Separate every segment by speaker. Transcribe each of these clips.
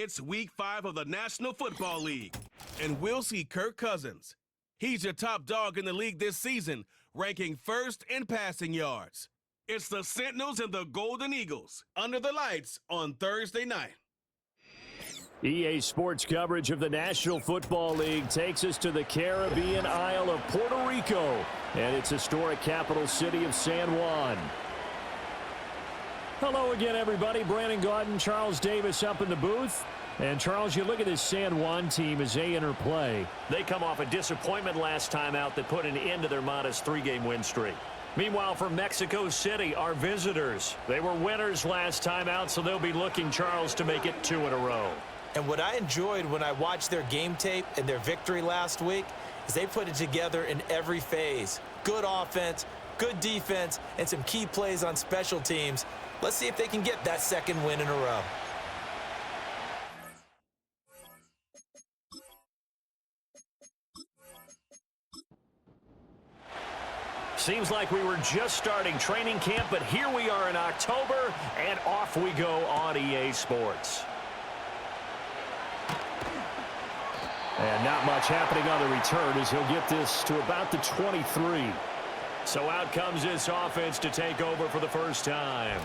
Speaker 1: It's Week 5 of the National Football League, and we'll see Kirk Cousins. He's your top dog in the league this season, ranking first in passing yards. It's the Sentinels and the Golden Eagles under the lights on Thursday night.
Speaker 2: EA Sports coverage of the National Football League takes us to the Caribbean Isle of Puerto Rico and its historic capital city of San Juan. Hello again, everybody. Brandon Gaudin, Charles Davis up in the booth. And, Charles, you look at this San Juan team as they enter play.
Speaker 3: They come off a disappointment last time out that put an end to their modest 3-game win streak. Meanwhile, for Mexico City, our visitors, they were winners last time out, so they'll be looking, Charles, to make it 2 in a row.
Speaker 4: And what I enjoyed when I watched their game tape and their victory last week is they put it together in every phase. Good offense, good defense, and some key plays on special teams. Let's see if they can get that second win in a row.
Speaker 3: Seems like we were just starting training camp, but here we are in October, and off we go on EA Sports.
Speaker 2: And not much happening on the return as he'll get this to about the 23.
Speaker 3: So out comes this offense to take over for the first time.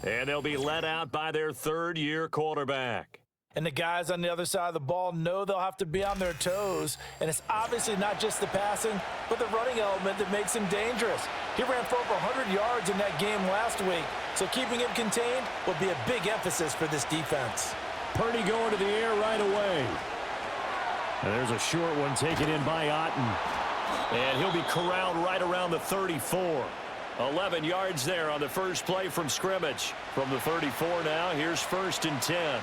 Speaker 3: And they'll be led out by their third-year quarterback.
Speaker 4: And the guys on the other side of the ball know they'll have to be on their toes. And it's obviously not just the passing, but the running element that makes him dangerous. He ran for over 100 yards in that game last week, so keeping him contained will be a big emphasis for this defense.
Speaker 2: Purdy going to the air right away. And there's a short one taken in by Otten.
Speaker 3: And he'll be corralled right around the 34. 11 yards there on the first play from scrimmage. From the 34 now, here's 1st and 10.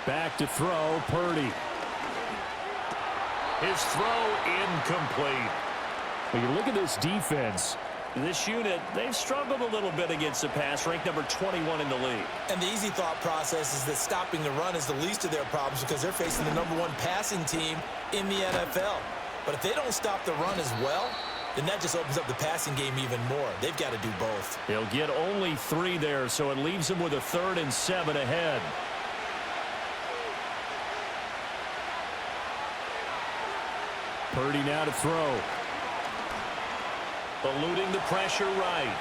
Speaker 2: Back to throw, Purdy.
Speaker 3: His throw incomplete.
Speaker 2: When you look at this defense,
Speaker 3: this unit, they've struggled a little bit against the pass, ranked number 21 in the league.
Speaker 4: And the easy thought process is that stopping the run is the least of their problems because they're facing the #1 passing team in the NFL. But if they don't stop the run as well, then that just opens up the passing game even more. They've got to do both.
Speaker 3: They'll get only 3 there, so it leaves them with a 3rd and 7 ahead.
Speaker 2: Purdy now to throw.
Speaker 3: Eluding the pressure right.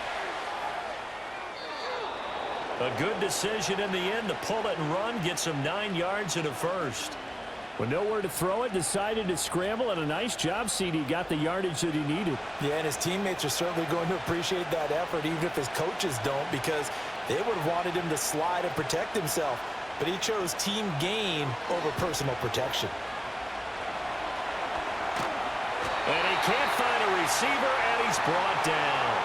Speaker 3: A good decision in the end to pull it and run, gets him 9 yards and a first.
Speaker 2: With nowhere to throw it, decided to scramble, and a nice job, CD. Got the yardage that he needed.
Speaker 4: Yeah, and his teammates are certainly going to appreciate that effort, even if his coaches don't, because they would have wanted him to slide and protect himself. But he chose team gain over personal protection.
Speaker 3: And he can't find a receiver, and he's brought down.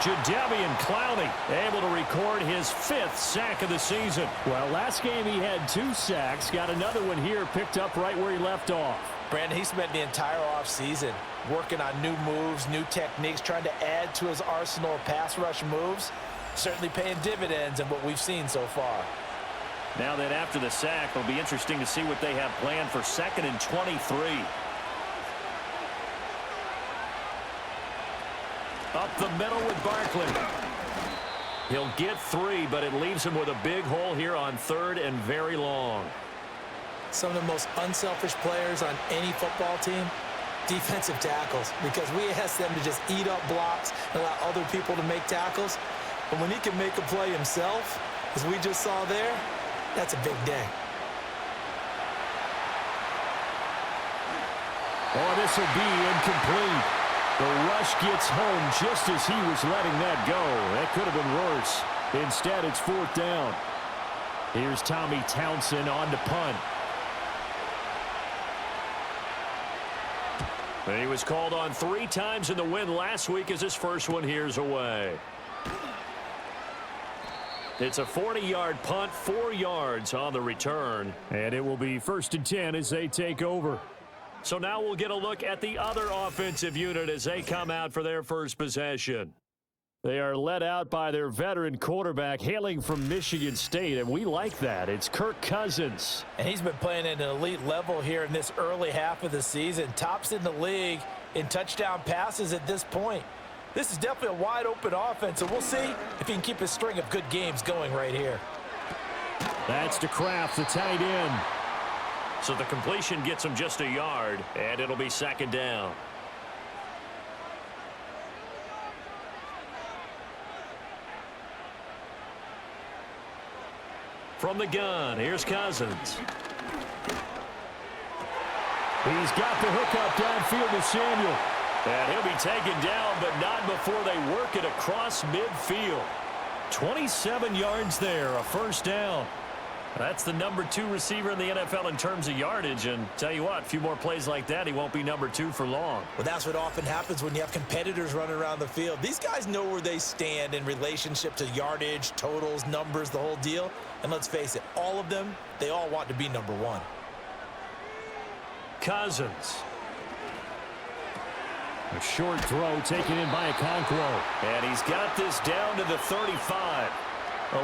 Speaker 3: Jadeveon Clowney able to record his 5th sack of the season.
Speaker 2: Well, last game he had 2 sacks. Got another one here, picked up right where he left off.
Speaker 4: Brandon, he spent the entire offseason working on new moves, new techniques, trying to add to his arsenal of pass rush moves. Certainly paying dividends in what we've seen so far.
Speaker 3: Now that after the sack, it'll be interesting to see what they have planned for 2nd and 23. Up the middle with Barkley. He'll get 3, but it leaves him with a big hole here on 3rd and very long.
Speaker 4: Some of the most unselfish players on any football team, defensive tackles, because we ask them to just eat up blocks and allow other people to make tackles. But when he can make a play himself, as we just saw there, that's a big day.
Speaker 2: Oh, this will be incomplete. The rush gets home just as he was letting that go. That could have been worse. Instead, it's 4th down. Here's Tommy Townsend on to punt.
Speaker 3: He was called on 3 times in the win last week as his first one here's away. It's a 40-yard punt, 4 yards on the return.
Speaker 2: And it will be 1st and 10 as they take over.
Speaker 3: So now we'll get a look at the other offensive unit as they come out for their first possession.
Speaker 2: They are led out by their veteran quarterback hailing from Michigan State, and we like that. It's Kirk Cousins.
Speaker 4: And he's been playing at an elite level here in this early half of the season. Tops in the league in touchdown passes at this point. This is definitely a wide-open offense, so we'll see if he can keep his string of good games going right here.
Speaker 2: That's to Kraft, the tight end.
Speaker 3: So the completion gets him just a yard, and it'll be second down. From the gun, here's Cousins.
Speaker 2: He's got the hookup downfield to Samuel.
Speaker 3: And he'll be taken down, but not before they work it across midfield. 27 yards there, a first down. That's the number 2 receiver in the NFL in terms of yardage. And tell you what, a few more plays like that, he won't be number 2 for long.
Speaker 4: Well, that's what often happens when you have competitors running around the field. These guys know where they stand in relationship to yardage, totals, numbers, the whole deal. And let's face it, all of them, they all want to be number 1.
Speaker 3: Cousins.
Speaker 2: A short throw taken in by Okonkwo.
Speaker 3: And he's got this down to the 35.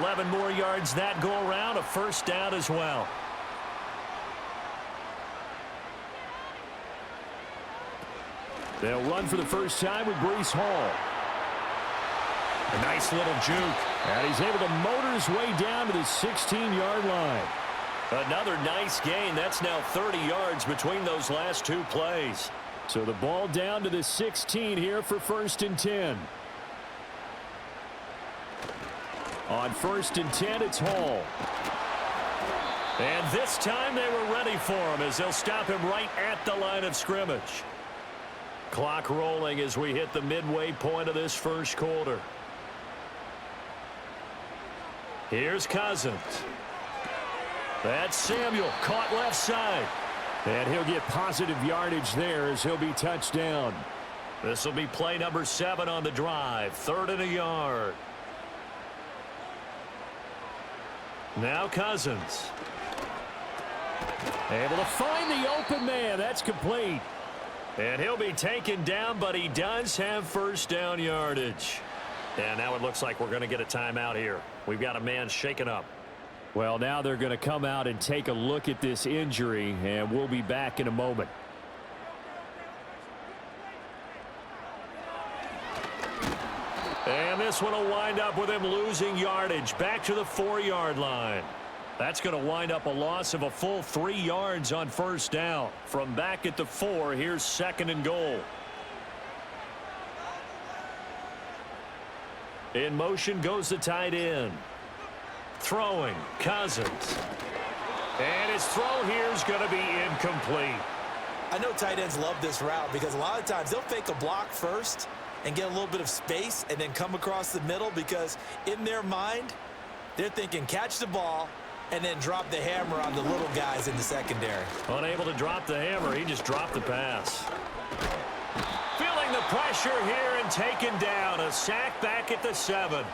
Speaker 3: 11 more yards that go around, a first down as well.
Speaker 2: They'll run for the first time with Breece Hall.
Speaker 3: A nice little juke.
Speaker 2: And he's able to motor his way down to the 16-yard line.
Speaker 3: Another nice gain. That's now 30 yards between those last 2 plays.
Speaker 2: So the ball down to the 16 here for 1st and 10. On 1st and 10, it's Hall.
Speaker 3: And this time they were ready for him as they'll stop him right at the line of scrimmage. Clock rolling as we hit the midway point of this first quarter. Here's Cousins. That's Samuel, caught left side.
Speaker 2: And he'll get positive yardage there as he'll be touched down.
Speaker 3: This will be play number 7 on the drive. 3rd and a yard. Now Cousins.
Speaker 2: Able to find the open man. That's complete.
Speaker 3: And he'll be taken down, but he does have first down yardage. And now it looks like we're going to get a timeout here. We've got a man shaken up.
Speaker 2: Well, now they're going to come out and take a look at this injury, and we'll be back in a moment.
Speaker 3: And this one will wind up with him losing yardage back to the 4-yard line. That's going to wind up a loss of a full 3 yards on first down. From back at the 4, here's 2nd and goal. In motion goes the tight end. Throwing, Cousins. And his throw here is going to be incomplete.
Speaker 4: I know tight ends love this route because a lot of times they'll fake a block first and get a little bit of space and then come across the middle because in their mind, they're thinking catch the ball and then drop the hammer on the little guys in the secondary.
Speaker 3: Unable to drop the hammer, he just dropped the pass. Feeling the pressure here and taken down. A sack back at the 7.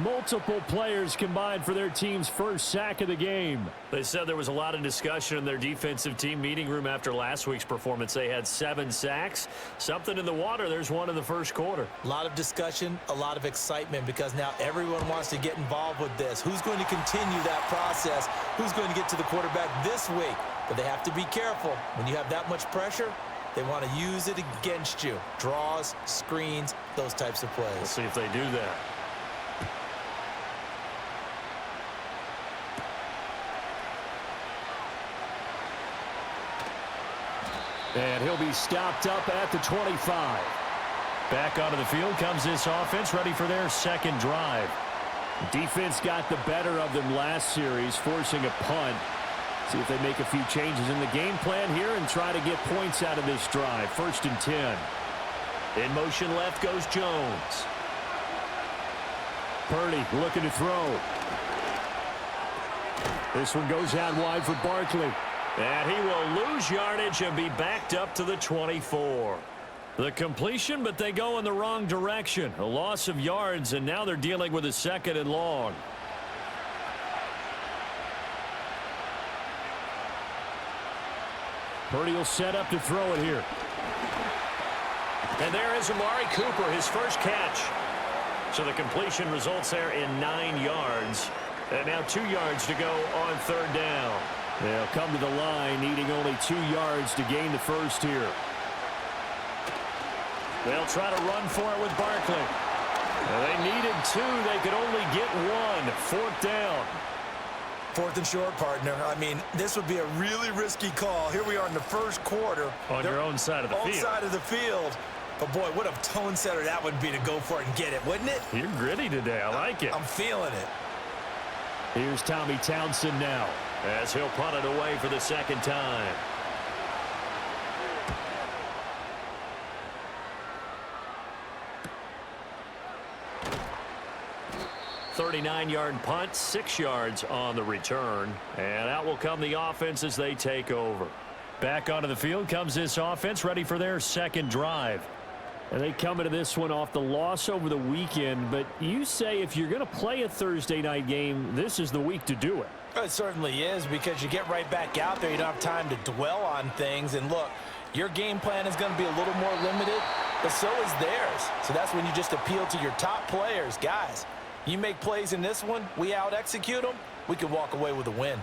Speaker 2: Multiple players combined for their team's first sack of the game.
Speaker 3: They said there was a lot of discussion in their defensive team meeting room after last week's performance. They had 7 sacks. Something in the water. There's one in the first quarter.
Speaker 4: A lot of discussion, a lot of excitement because now everyone wants to get involved with this. Who's going to continue that process? Who's going to get to the quarterback this week? But they have to be careful. When you have that much pressure, they want to use it against you. Draws, screens, those types of plays.
Speaker 3: We'll see if they do that.
Speaker 2: And he'll be stopped up at the 25.
Speaker 3: Back onto the field comes this offense, ready for their second drive.
Speaker 2: Defense got the better of them last series, forcing a punt. See if they make a few changes in the game plan here and try to get points out of this drive. 1st and 10.
Speaker 3: In motion left goes Jones.
Speaker 2: Purdy looking to throw. This one goes out wide for Barkley.
Speaker 3: And he will lose yardage and be backed up to the 24. The completion, but they go in the wrong direction. A loss of yards, and now they're dealing with a 2nd and long.
Speaker 2: Purdy will set up to throw it here.
Speaker 3: And there is Amari Cooper, his first catch. So the completion results there in 9 yards. And now 2 yards to go on 3rd down.
Speaker 2: They'll come to the line, needing only 2 yards to gain the first here.
Speaker 3: They'll try to run for it with Barkley. They needed 2. They could only get 1. 4th down.
Speaker 4: 4th and short, partner. I mean, this would be a really risky call. Here we are in the first quarter.
Speaker 3: On your own side of the field.
Speaker 4: Own side of the field. But, boy, what a tone setter that would be to go for it and get it, wouldn't it?
Speaker 3: You're gritty today. I like it.
Speaker 4: I'm feeling it.
Speaker 2: Here's Tommy Townsend now,
Speaker 3: as he'll punt it away for the second time. 39-yard punt, 6 yards on the return. And out will come the offense as they take over. Back onto the field comes this offense, ready for their second drive.
Speaker 2: And they come into this one off the loss over the weekend, but you say if you're going to play a Thursday night game, this is the week to do it.
Speaker 4: It certainly is, because you get right back out there. You don't have time to dwell on things. And look, your game plan is going to be a little more limited, but so is theirs. So that's when you just appeal to your top players. Guys, you make plays in this one, we out-execute them, we can walk away with a win.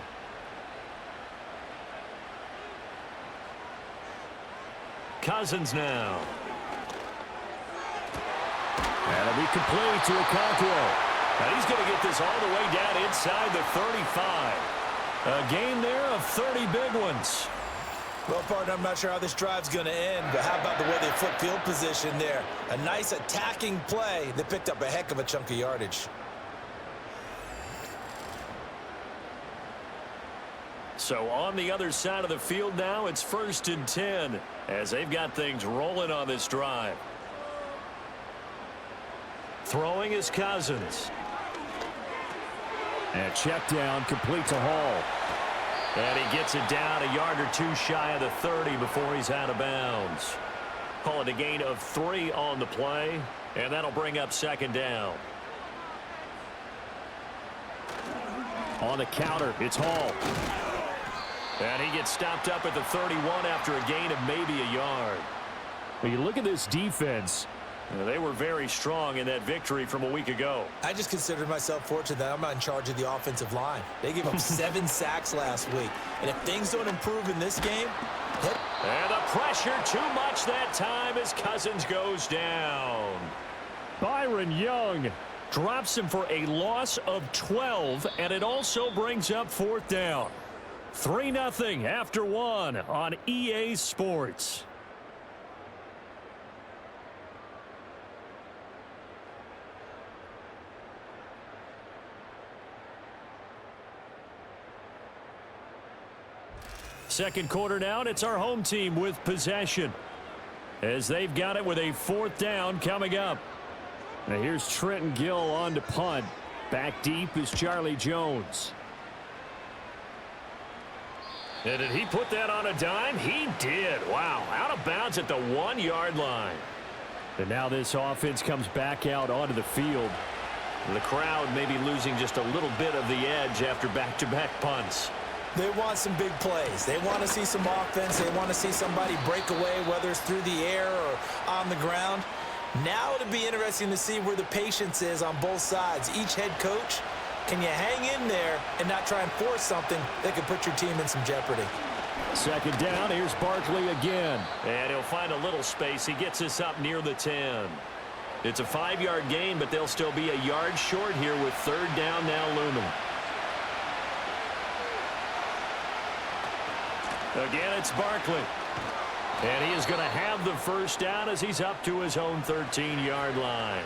Speaker 3: Cousins now.
Speaker 2: That'll be complete to Okonkwo.
Speaker 3: And he's going to get this all the way down inside the 35. A game there of 30 big ones.
Speaker 4: Well, partner, I'm not sure how this drive's going to end, but how about the way they flip field position there? A nice attacking play that picked up a heck of a chunk of yardage.
Speaker 3: So on the other side of the field now, it's 1st and 10 as they've got things rolling on this drive. Throwing is Cousins.
Speaker 2: And check down, complete to Hall.
Speaker 3: And he gets it down a yard or 2 shy of the 30 before he's out of bounds. Call it a gain of 3 on the play, and that'll bring up 2nd down.
Speaker 2: On the counter, it's Hall.
Speaker 3: And he gets stopped up at the 31 after a gain of maybe a yard.
Speaker 2: When you look at this defense,
Speaker 3: they were very strong in that victory from a week ago.
Speaker 4: I just consider myself fortunate that I'm not in charge of the offensive line. They gave up 7 sacks last week. And if things don't improve in this game...
Speaker 3: And the pressure too much that time as Cousins goes down.
Speaker 2: Byron Young
Speaker 3: drops him for a loss of 12, and it also brings up 4th down. 3-0 after 1 on EA Sports. Second quarter now, and it's our home team with possession as they've got it with a 4th down coming up.
Speaker 2: Now here's Trenton Gill on to punt. Back deep is Charlie Jones.
Speaker 3: And did he put that on a dime? He did. Wow, out of bounds at the 1-yard line.
Speaker 2: And now this offense comes back out onto the field.
Speaker 3: The crowd may be losing just a little bit of the edge after back-to-back punts.
Speaker 4: They want some big plays. They want to see some offense. They want to see somebody break away, whether it's through the air or on the ground. Now it'll be interesting to see where the patience is on both sides. Each head coach, can you hang in there and not try and force something that could put your team in some jeopardy?
Speaker 2: 2nd down, here's Barkley again.
Speaker 3: And he'll find a little space. He gets us up near the 10. It's a 5-yard gain, but they'll still be a yard short here with 3rd down now looming. Again, it's Barkley. And he is going to have the 1st down as he's up to his own 13-yard line.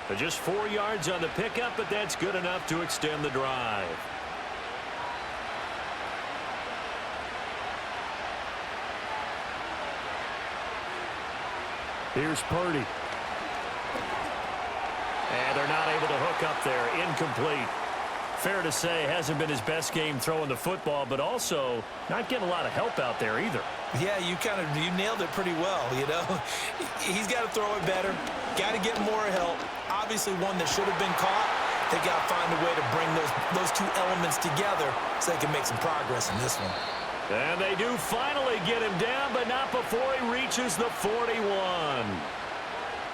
Speaker 3: But just 4 yards on the pickup, but that's good enough to extend the drive.
Speaker 2: Here's Purdy.
Speaker 3: And they're not able to hook up there. Incomplete. Fair to say, hasn't been his best game throwing the football, but also not getting a lot of help out there either.
Speaker 4: Yeah, you nailed it pretty well, you know. He's got to throw it better. Got to get more help. Obviously one that should have been caught. They got to find a way to bring those 2 elements together so they can make some progress in this one.
Speaker 3: And they do finally get him down, but not before he reaches the 41.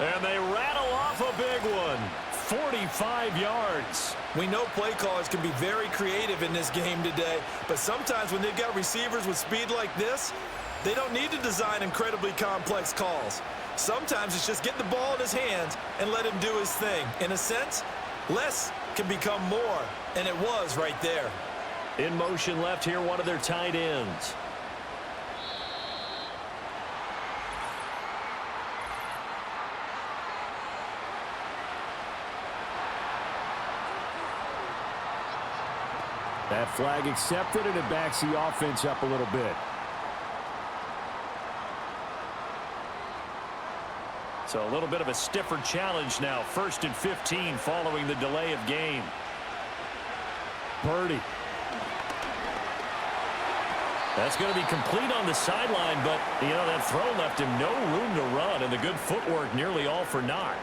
Speaker 3: And they rattle off a big one. 45 yards.
Speaker 4: We know play callers can be very creative in this game today, but sometimes when they've got receivers with speed like this, they don't need to design incredibly complex calls. Sometimes it's just get the ball in his hands and let him do his thing. In a sense, less can become more, and it was right there.
Speaker 3: In motion left here, one of their tight ends.
Speaker 2: That flag accepted, and it backs the offense up a little bit.
Speaker 3: So a little bit of a stiffer challenge now. 1st and 15 following the delay of game.
Speaker 2: Purdy.
Speaker 3: That's going to be complete on the sideline, but, that throw left him no room to run, and the good footwork nearly all for naught.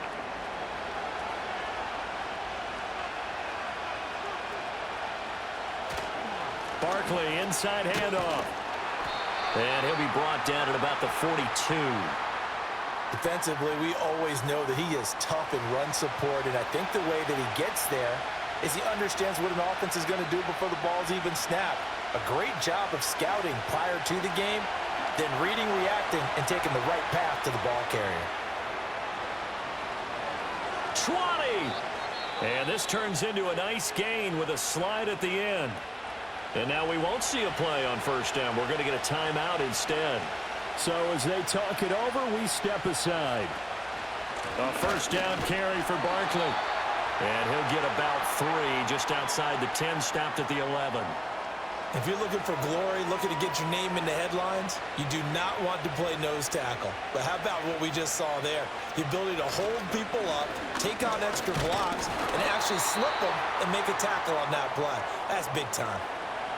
Speaker 3: Barkley, inside handoff. And he'll be brought down at about the 42.
Speaker 4: Defensively, we always know that he is tough in run support, and I think the way that he gets there is he understands what an offense is going to do before the ball's even snapped. A great job of scouting prior to the game, then reading, reacting, and taking the right path to the ball carrier.
Speaker 3: 20! And this turns into a nice gain with a slide at the end. And now we won't see a play on 1st down. We're going to get a timeout instead.
Speaker 2: So as they talk it over, we step aside.
Speaker 3: A 1st down carry for Barkley. And he'll get about 3 just outside the 10, stopped at the 11.
Speaker 4: If you're looking for glory, looking to get your name in the headlines, you do not want to play nose tackle. But how about what we just saw there? The ability to hold people up, take on extra blocks, and actually slip them and make a tackle on that play. That's big time.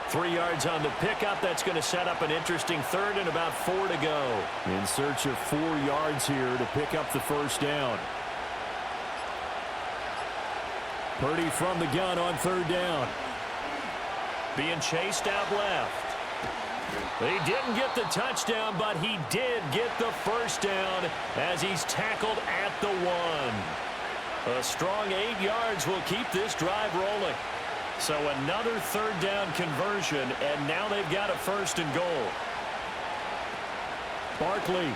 Speaker 3: 3 yards on the pickup. That's going to set up an interesting 3rd and about 4 to go.
Speaker 2: In search of 4 yards here to pick up the 1st down. Purdy from the gun on 3rd down.
Speaker 3: Being chased out left. He didn't get the touchdown, but he did get the 1st down as he's tackled at the 1. A strong 8 yards will keep this drive rolling. So another 3rd down conversion, and now they've got a 1st and goal.
Speaker 2: Barkley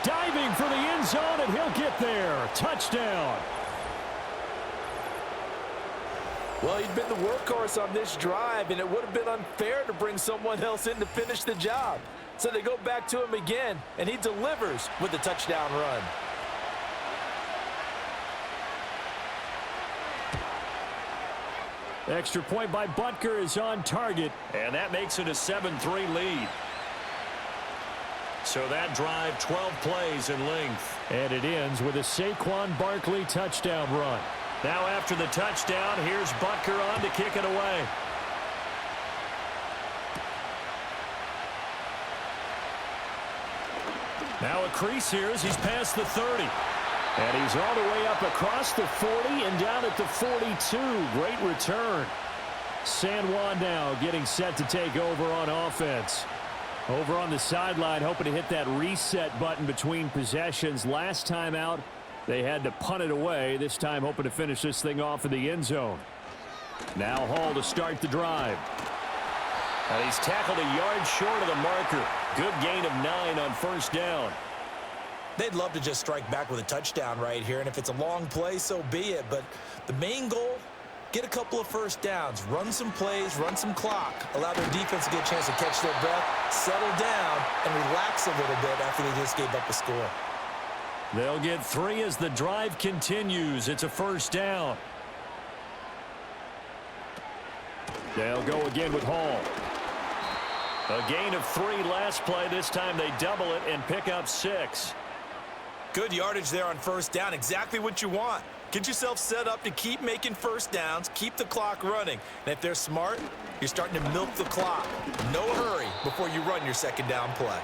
Speaker 2: diving for the end zone, and he'll get there. Touchdown.
Speaker 4: Well, he'd been the workhorse on this drive, and it would have been unfair to bring someone else in to finish the job. So they go back to him again, and he delivers with the touchdown run.
Speaker 2: Extra point by Butker is on target.
Speaker 3: And that makes it a 7-3 lead. So that drive, 12 plays in length.
Speaker 2: And it ends with a Saquon Barkley touchdown run.
Speaker 3: Now after the touchdown, here's Butker on to kick it away. Now a crease here as he's past the 30.
Speaker 2: And he's all the way up across the 40 and down at the 42. Great return. San Juan now getting set to take over on offense. Over on the sideline, hoping to hit that reset button between possessions. Last time out, they had to punt it away. This time hoping to finish this thing off in the end zone. Now Hall to start the drive.
Speaker 3: And he's tackled a yard short of the marker. Good gain of 9 on 1st down.
Speaker 4: They'd love to just strike back with a touchdown right here, and if it's a long play, so be it. But the main goal, get a couple of 1st downs, run some plays, run some clock, allow their defense to get a chance to catch their breath, settle down, and relax a little bit after they just gave up a score.
Speaker 3: They'll get 3 as the drive continues. It's a 1st down.
Speaker 2: They'll go again with Hall.
Speaker 3: A gain of 3 last play. This time they double it and pick up 6.
Speaker 4: Good yardage there on 1st down. Exactly what you want. Get yourself set up to keep making 1st downs, keep the clock running. And if they're smart, you're starting to milk the clock. No hurry before you run your 2nd down play.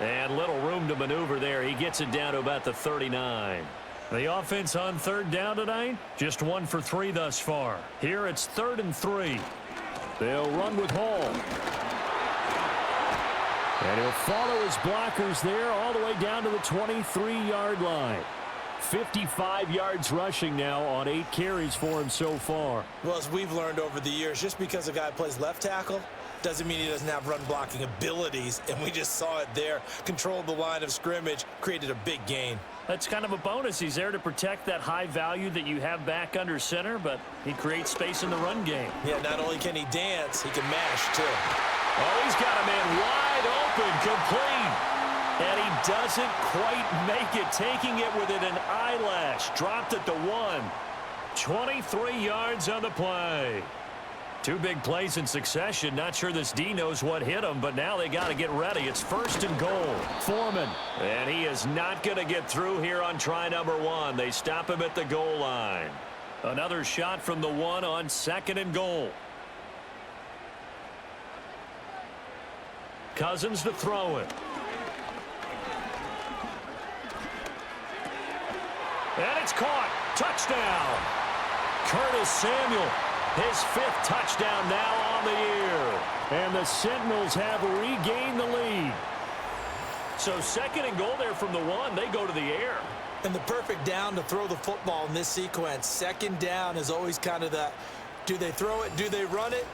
Speaker 3: And little room to maneuver there. He gets it down to about the 39. The offense on 3rd down tonight, just 1 for 3 thus far. Here it's 3rd and 3.
Speaker 2: They'll run with Hall. And he'll follow his blockers there all the way down to the 23-yard line. 55 yards rushing now on 8 carries for him so far.
Speaker 4: Well, as we've learned over the years, just because a guy plays left tackle Doesn't mean he doesn't have run blocking abilities, and we just saw it there. Controlled the line of scrimmage, created a big gain.
Speaker 3: That's kind of a bonus. He's there to protect that high value that you have back under center, but he creates space in the run game.
Speaker 4: Yeah, not only can he dance, he can mash, too.
Speaker 3: Oh, he's got a man wide open, complete. And he doesn't quite make it, taking it within an eyelash. Dropped at the 1. 23 yards on the play. 2 big plays in succession. Not sure this D knows what hit him, but now they got to get ready. It's 1st and goal. Foreman. And he is not going to get through here on try number 1. They stop him at the goal line. Another shot from the 1 on 2nd and goal. Cousins to throw it. And it's caught. Touchdown. Curtis Samuel. His 5th touchdown now on the year.
Speaker 2: And the Sentinels have regained the lead.
Speaker 3: So 2nd and goal there from the 1. They go to the air.
Speaker 4: And the perfect down to throw the football in this sequence. 2nd down is always kind of the, do they throw it, do they run it?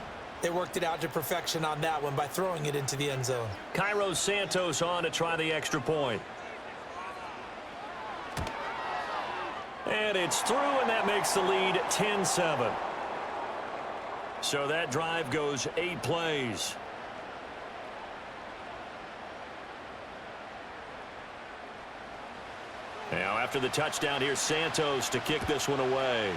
Speaker 4: They worked it out to perfection on that one by throwing it into the end zone.
Speaker 3: Cairo Santos on to try the extra point. And it's through, and that makes the lead 10-7. So that drive goes 8 plays. Now after the touchdown, here's Santos to kick this one away.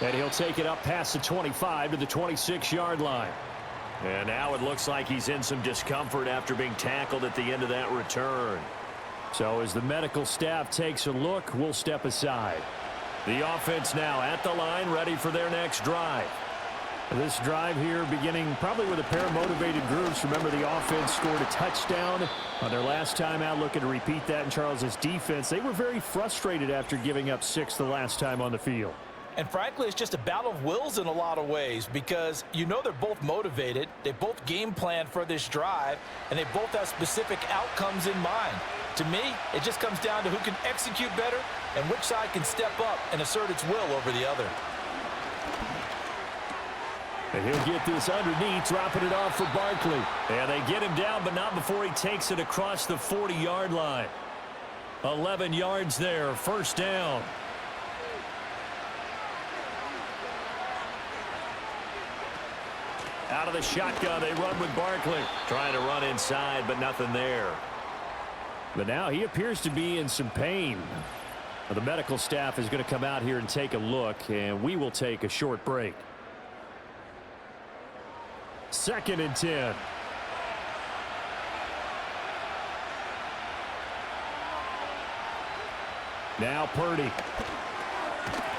Speaker 2: And he'll take it up past the 25 to the 26-yard line.
Speaker 3: And now it looks like he's in some discomfort after being tackled at the end of that return.
Speaker 2: So as the medical staff takes a look, we'll step aside.
Speaker 3: The offense now at the line, ready for their next drive.
Speaker 2: This drive here beginning probably with a pair of motivated groups. Remember, the offense scored a touchdown on their last time out, looking to repeat that in Charles's defense. They were very frustrated after giving up 6 the last time on the field.
Speaker 4: And frankly, it's just a battle of wills in a lot of ways because you know they're both motivated, they both game plan for this drive, and they both have specific outcomes in mind. To me, it just comes down to who can execute better and which side can step up and assert its will over the other.
Speaker 2: And he'll get this underneath, dropping it off for Barkley.
Speaker 3: And they get him down, but not before he takes it across the 40-yard line. 11 yards there, 1st down. Out of the shotgun, they run with Barkley. Trying to run inside, but nothing there.
Speaker 2: But now he appears to be in some pain. The medical staff is going to come out here and take a look, and we will take a short break. 2nd and 10. Now Purdy.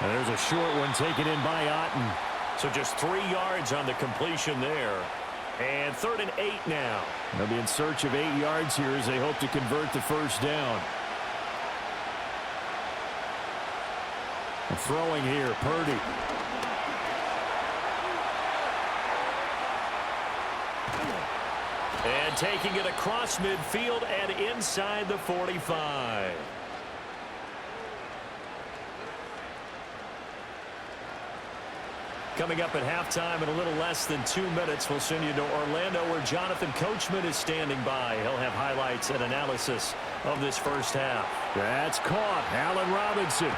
Speaker 2: And there's a short one taken in by Otten.
Speaker 3: So just 3 yards on the completion there. And 3rd and 8 now.
Speaker 2: They'll be in search of 8 yards here as they hope to convert the 1st down. And throwing here, Purdy.
Speaker 3: And taking it across midfield and inside the 45. Coming up at halftime in a little less than 2 minutes, we'll send you to Orlando where Jonathan Coachman is standing by. He'll have highlights and analysis of this 1st half.
Speaker 2: That's caught. Allen Robinson.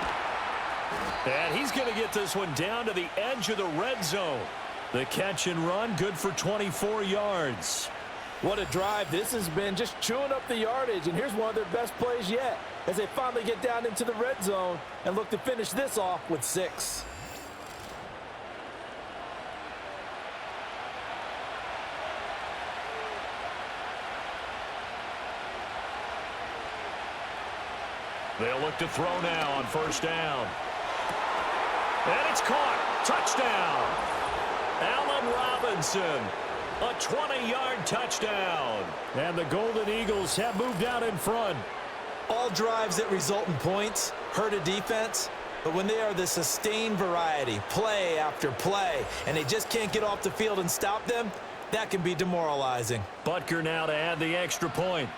Speaker 3: And he's going to get this one down to the edge of the red zone. The catch and run, good for 24 yards.
Speaker 4: What a drive this has been, just chewing up the yardage, and here's one of their best plays yet as they finally get down into the red zone and look to finish this off with 6.
Speaker 3: They'll look to throw now on 1st down. And it's caught. Touchdown. Allen Robinson. A 20-yard touchdown.
Speaker 2: And the Golden Eagles have moved out in front.
Speaker 4: All drives that result in points hurt a defense, but when they are the sustained variety, play after play, and they just can't get off the field and stop them, that can be demoralizing.
Speaker 3: Butker now to add the extra point.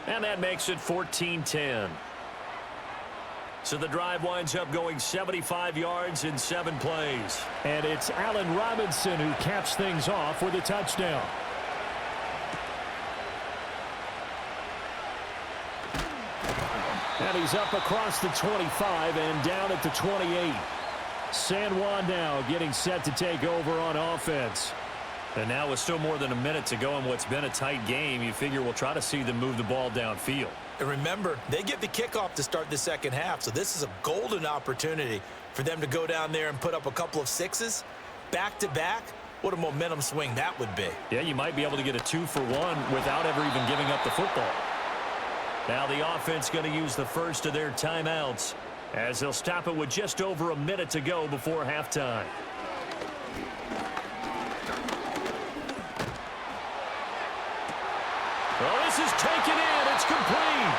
Speaker 3: And that makes it 14-10. So the drive winds up going 75 yards in 7 plays.
Speaker 2: And it's Allen Robinson who caps things off with a touchdown. And he's up across the 25 and down at the 28. San Juan now getting set to take over on offense.
Speaker 3: And now with still more than a minute to go in what's been a tight game, you figure we'll try to see them move the ball downfield.
Speaker 4: And remember, they get the kickoff to start the second half, so this is a golden opportunity for them to go down there and put up a couple of sixes back-to-back. What a momentum swing that would be.
Speaker 3: Yeah, you might be able to get a 2-for-1 without ever even giving up the football. Now the offense going to use the first of their timeouts as they'll stop it with just over a minute to go before halftime. Oh, this is taken in. It's complete.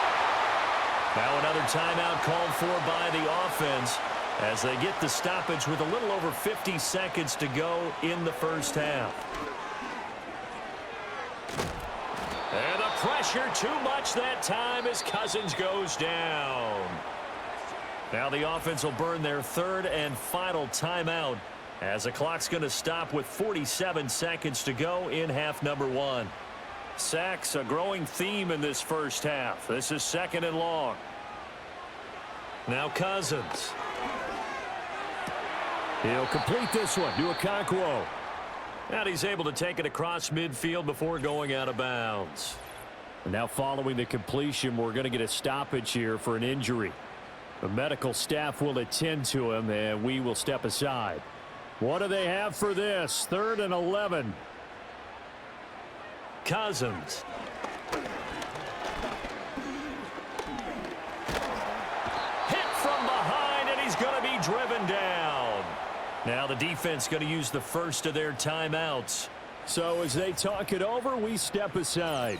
Speaker 3: Now another timeout called for by the offense as they get the stoppage with a little over 50 seconds to go in the first half. And the pressure too much that time as Cousins goes down. Now the offense will burn their third and final timeout as the clock's going to stop with 47 seconds to go in half number 1. Sacks, a growing theme in this first half. This is 2nd and long. Now Cousins.
Speaker 2: He'll complete this one to Okonkwo.
Speaker 3: And he's able to take it across midfield before going out of bounds.
Speaker 2: And now following the completion, we're going to get a stoppage here for an injury. The medical staff will attend to him, and we will step aside. What do they have for this? 3rd and 11.
Speaker 3: Cousins. Hit from behind, and he's going to be driven down. Now the defense going to use the first of their timeouts.
Speaker 2: So as they talk it over, we step aside.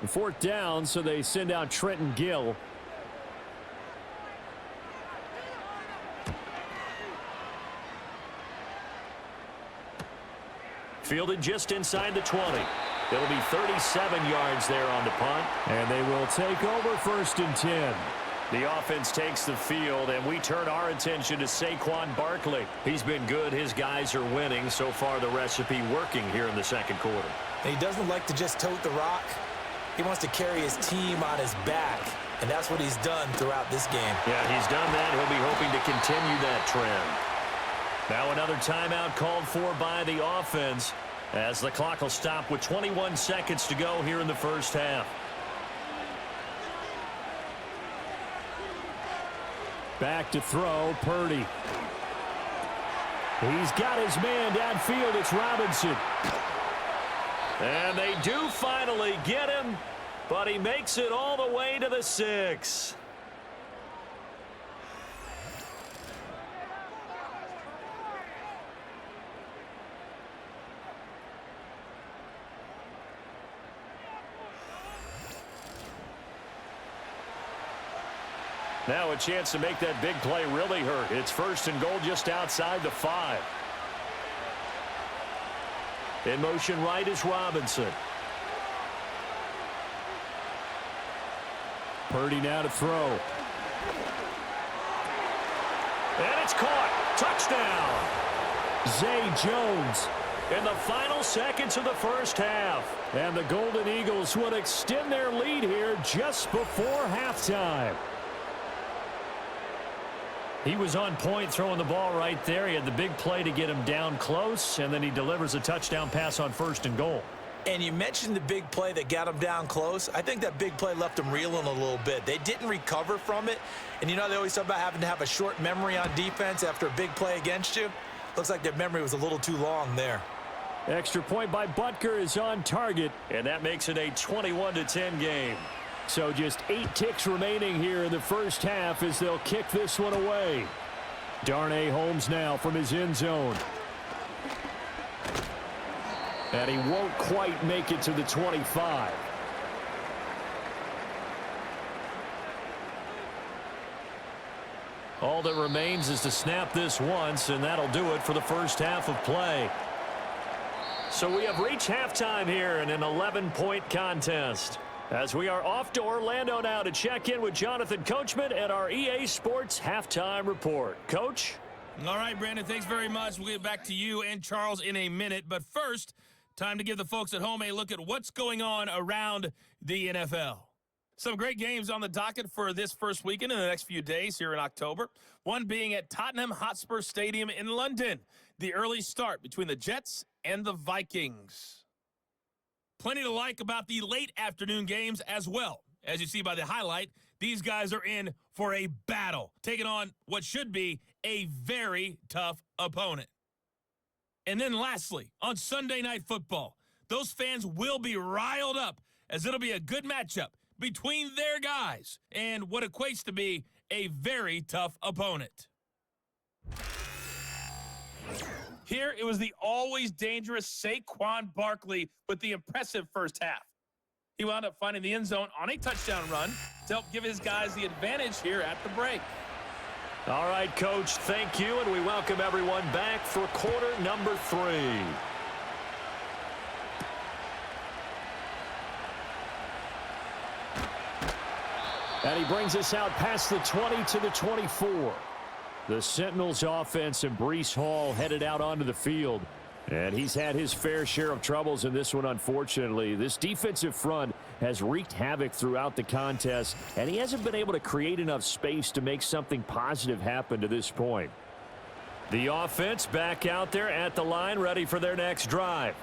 Speaker 2: Fourth down, so they send out Trenton Gill.
Speaker 3: Fielded just inside the 20. It'll be 37 yards there on the punt.
Speaker 2: And they will take over 1st and 10.
Speaker 3: The offense takes the field, and we turn our attention to Saquon Barkley. He's been good. His guys are winning. So far, the recipe working here in the second quarter.
Speaker 4: And he doesn't like to just tote the rock. He wants to carry his team on his back, and that's what he's done throughout this game.
Speaker 3: Yeah, he's done that. He'll be hoping to continue that trend. Now another timeout called for by the offense as the clock will stop with 21 seconds to go here in the first half.
Speaker 2: Back to throw, Purdy. He's got his man downfield. It's Robinson.
Speaker 3: And they do finally get him, but he makes it all the way to the 6. Now a chance to make that big play really hurt. It's 1st and goal just outside the 5. In motion right is Robinson.
Speaker 2: Purdy now to throw.
Speaker 3: And it's caught. Touchdown.
Speaker 2: Zay Jones.
Speaker 3: In the final seconds of the first half.
Speaker 2: And the Golden Eagles would extend their lead here just before halftime.
Speaker 3: He was on point throwing the ball right there. He had the big play to get him down close, and then he delivers a touchdown pass on 1st and goal.
Speaker 4: And you mentioned the big play that got him down close. I think that big play left him reeling a little bit. They didn't recover from it. And you know they always talk about having to have a short memory on defense after a big play against you. Looks like their memory was a little too long there.
Speaker 2: Extra point by Butker is on target.
Speaker 3: And that makes it a 21-10 game.
Speaker 2: So just 8 ticks remaining here in the first half as they'll kick this one away. Darnay Holmes now from his end zone. And he won't quite make it to the 25.
Speaker 3: All that remains is to snap this once, and that'll do it for the first half of play. So we have reached halftime here in an 11-point contest. As we are off to Orlando now to check in with Jonathan Coachman at our EA Sports Halftime Report. Coach?
Speaker 5: All right, Brandon, thanks very much. We'll get back to you and Charles in a minute. But first, time to give the folks at home a look at what's going on around the NFL. Some great games on the docket for this first weekend in the next few days here in October. One being at Tottenham Hotspur Stadium in London. The early start between the Jets and the Vikings. Plenty to like about the late afternoon games as well. As you see by the highlight, these guys are in for a battle, taking on what should be a very tough opponent. And then lastly, on Sunday Night Football, those fans will be riled up as it'll be a good matchup between their guys and what equates to be a very tough opponent. Here, it was the always dangerous Saquon Barkley with the impressive first half. He wound up finding the end zone on a touchdown run to help give his guys the advantage here at the break.
Speaker 3: All right, Coach, thank you, and we welcome everyone back for quarter number 3. And he brings us out past the 20 to the 24. The Sentinels offense and Breece Hall headed out onto the field. And he's had his fair share of troubles in this one, unfortunately. This defensive front has wreaked havoc throughout the contest, and he hasn't been able to create enough space to make something positive happen to this point. The offense back out there at the line, ready for their next drive.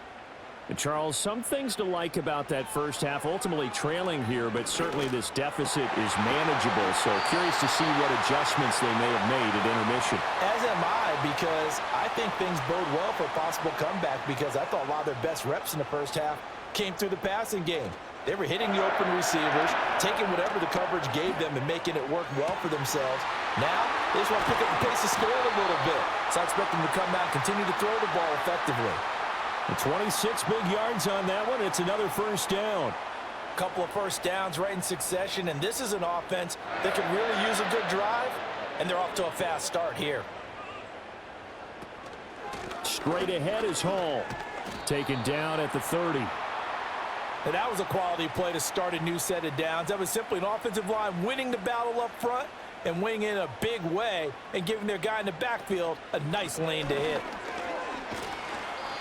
Speaker 3: And Charles, some things to like about that first half, ultimately trailing here, but certainly this deficit is manageable. So curious to see what adjustments they may have made at intermission.
Speaker 4: As am I, because I think things bode well for a possible comeback, because I thought a lot of their best reps in the first half came through the passing game. They were hitting the open receivers, taking whatever the coverage gave them and making it work well for themselves. Now, they just want to pick up the pace of scoring a little bit. So I expect them to come out and continue to throw the ball effectively.
Speaker 2: 26 big yards on that one. It's another first down.
Speaker 4: A couple of first downs right in succession, and this is an offense that can really use a good drive, and they're off to a fast start here.
Speaker 2: Straight ahead is Hall. Taken down at the 30.
Speaker 4: And that was a quality play to start a new set of downs. That was simply an offensive line winning the battle up front and winning in a big way and giving their guy in the backfield a nice lane to hit.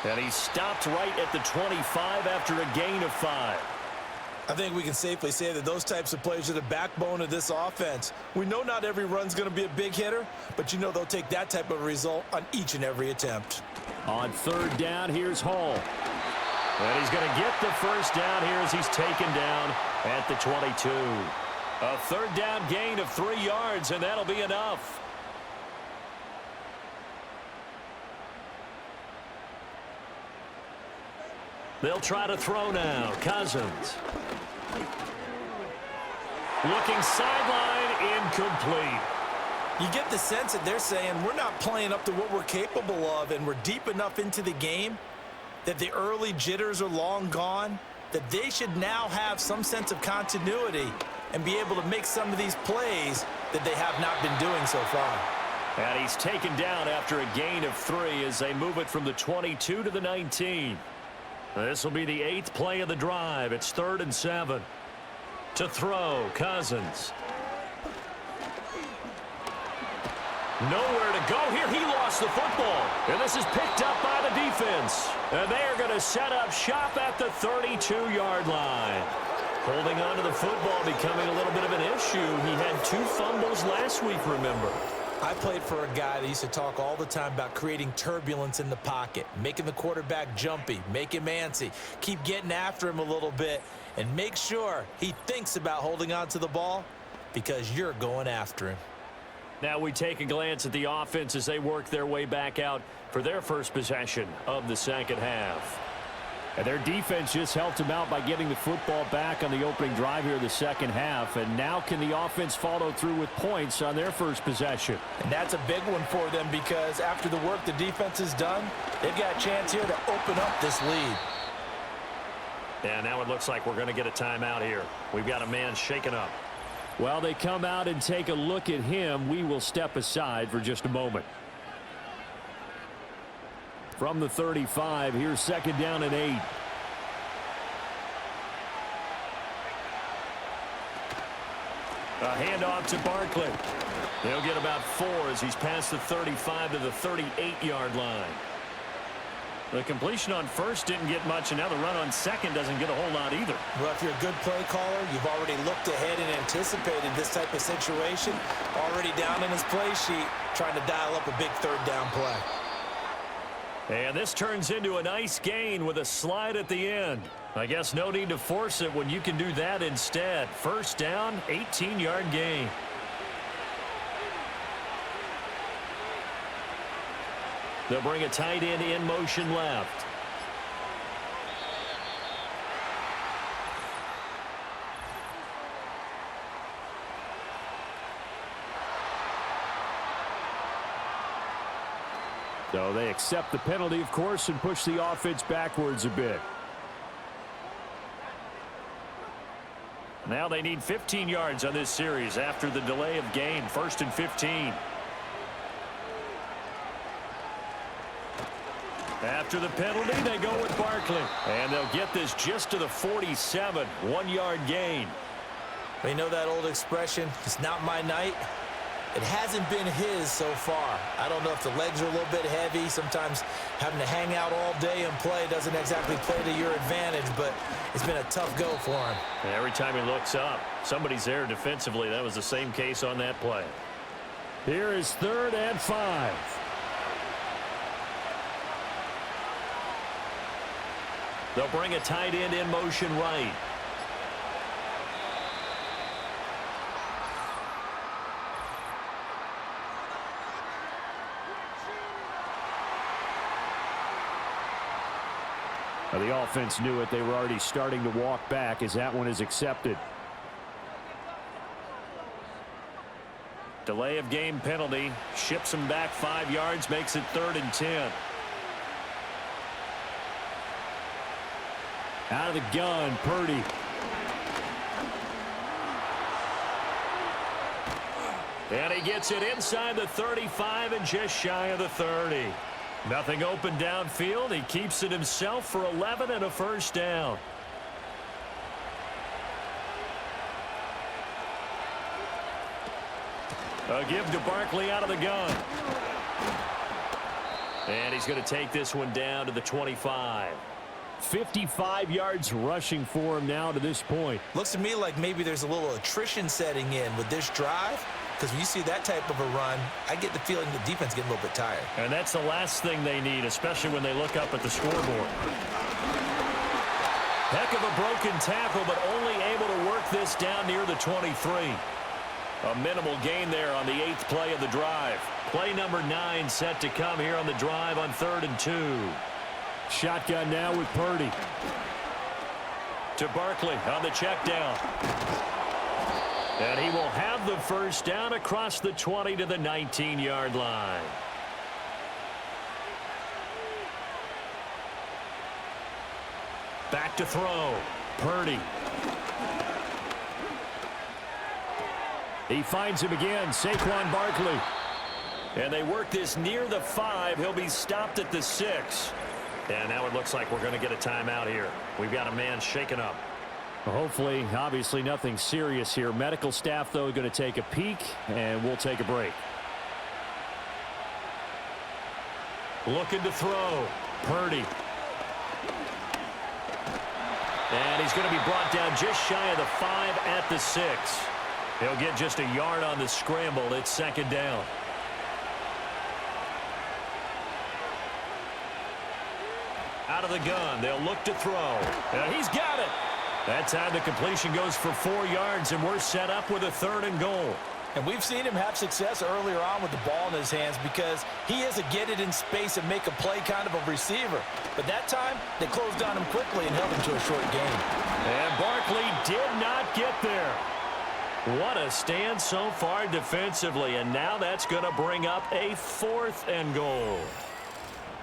Speaker 3: And he stopped right at the 25 after a gain of 5.
Speaker 4: I think we can safely say that those types of plays are the backbone of this offense. We know not every run's going to be a big hitter, but you know they'll take that type of result on each and every attempt.
Speaker 2: On third down, here's Hall.
Speaker 3: And he's going to get the first down here as he's taken down at the 22. A third down gain of 3 yards, and that'll be enough. They'll try to throw now. Cousins. Looking sideline, incomplete.
Speaker 4: You get the sense that they're saying we're not playing up to what we're capable of, and we're deep enough into the game that the early jitters are long gone, that they should now have some sense of continuity and be able to make some of these plays that they have not been doing so far.
Speaker 3: And he's taken down after a gain of 3 as they move it from the 22 to the 19. This will be the 8th play of the drive. It's 3rd and 7. To throw, Cousins. Nowhere to go here. He lost the football. And this is picked up by the defense. And they are going to set up shop at the 32-yard line. Holding on to the football becoming a little bit of an issue. He had 2 fumbles last week, remember.
Speaker 4: I played for a guy that used to talk all the time about creating turbulence in the pocket, making the quarterback jumpy, make him antsy, keep getting after him a little bit, and make sure he thinks about holding on to the ball because you're going after him.
Speaker 3: Now we take a glance at the offense as they work their way back out for their first possession of the second half.
Speaker 2: And their defense just helped them out by getting the football back on the opening drive here in the second half. And now can the offense follow through with points on their first possession?
Speaker 4: And that's a big one for them because after the work the defense has done, they've got a chance here to open up this lead.
Speaker 3: And now it looks like we're going to get a timeout here. We've got a man shaken up.
Speaker 2: While they come out and take a look at him, we will step aside for just a moment. From the 35, here's 2nd down and 8. A handoff to Barkley. He'll get about 4 as he's past the 35 to the 38-yard line. The completion on first didn't get much, and now the run on second doesn't get a whole lot either.
Speaker 4: Well, if you're a good play caller, you've already looked ahead and anticipated this type of situation. Already down in his play sheet, trying to dial up a big 3rd down play.
Speaker 3: And this turns into a nice gain with a slide at the end. I guess no need to force it when you can do that instead. 1st down, 18-yard gain. They'll bring a tight end in motion left.
Speaker 2: So they accept the penalty, of course, and push the offense backwards a bit.
Speaker 3: Now they need 15 yards on this series after the delay of game. 1st and 15. After the penalty, they go with Barkley. And they'll get this just to the 47. 1-yard gain.
Speaker 4: You know that old expression, it's not my night? It hasn't been his so far. I don't know if the legs are a little bit heavy. Sometimes having to hang out all day and play doesn't exactly play to your advantage, but it's been a tough go for him.
Speaker 3: And every time he looks up, somebody's there defensively. That was the same case on that play.
Speaker 2: Here is 3rd and 5.
Speaker 3: They'll bring a tight end in motion right.
Speaker 2: Well, the offense knew it. They were already starting to walk back as that one is accepted.
Speaker 3: Delay of game penalty. Ships him back 5 yards. Makes it 3rd and 10.
Speaker 2: Out of the gun, Purdy.
Speaker 3: And he gets it inside the 35 and just shy of the 30. Nothing open downfield. He keeps it himself for 11 and a 1st down. A give to Barkley out of the gun. And he's going to take this one down to the 25.
Speaker 2: 55 yards rushing for him now to this point.
Speaker 4: Looks to me like maybe there's a little attrition setting in with this drive, because when you see that type of a run, I get the feeling the defense getting a little bit tired.
Speaker 3: And that's the last thing they need, especially when they look up at the scoreboard. Heck of a broken tackle, but only able to work this down near the 23. A minimal gain there on the 8th play of the drive. Play number 9 set to come here on the drive on 3rd and 2.
Speaker 2: Shotgun now with Purdy.
Speaker 3: To Barkley on the check down. And he will have the 1st down across the 20 to the 19-yard line. Back to throw. Purdy.
Speaker 2: He finds him again, Saquon Barkley.
Speaker 3: And they work this near the 5. He'll be stopped at the 6. And now it looks like we're going to get a timeout here. We've got a man shaken up.
Speaker 2: Hopefully, obviously nothing serious here. Medical staff, though, going to take a peek, and we'll take a break.
Speaker 3: Looking to throw. Purdy. And he's going to be brought down just shy of the 5 at the 6. He'll get just a yard on the scramble. It's 2nd down. Out of the gun. They'll look to throw. And he's got it. That time the completion goes for 4 yards, and we're set up with a 3rd and goal.
Speaker 4: And we've seen him have success earlier on with the ball in his hands because he is a get it in space and make a play kind of a receiver. But that time, they closed on him quickly and held him to a short gain.
Speaker 3: And Barkley did not get there. What a stand so far defensively, and now that's going to bring up a 4th and goal.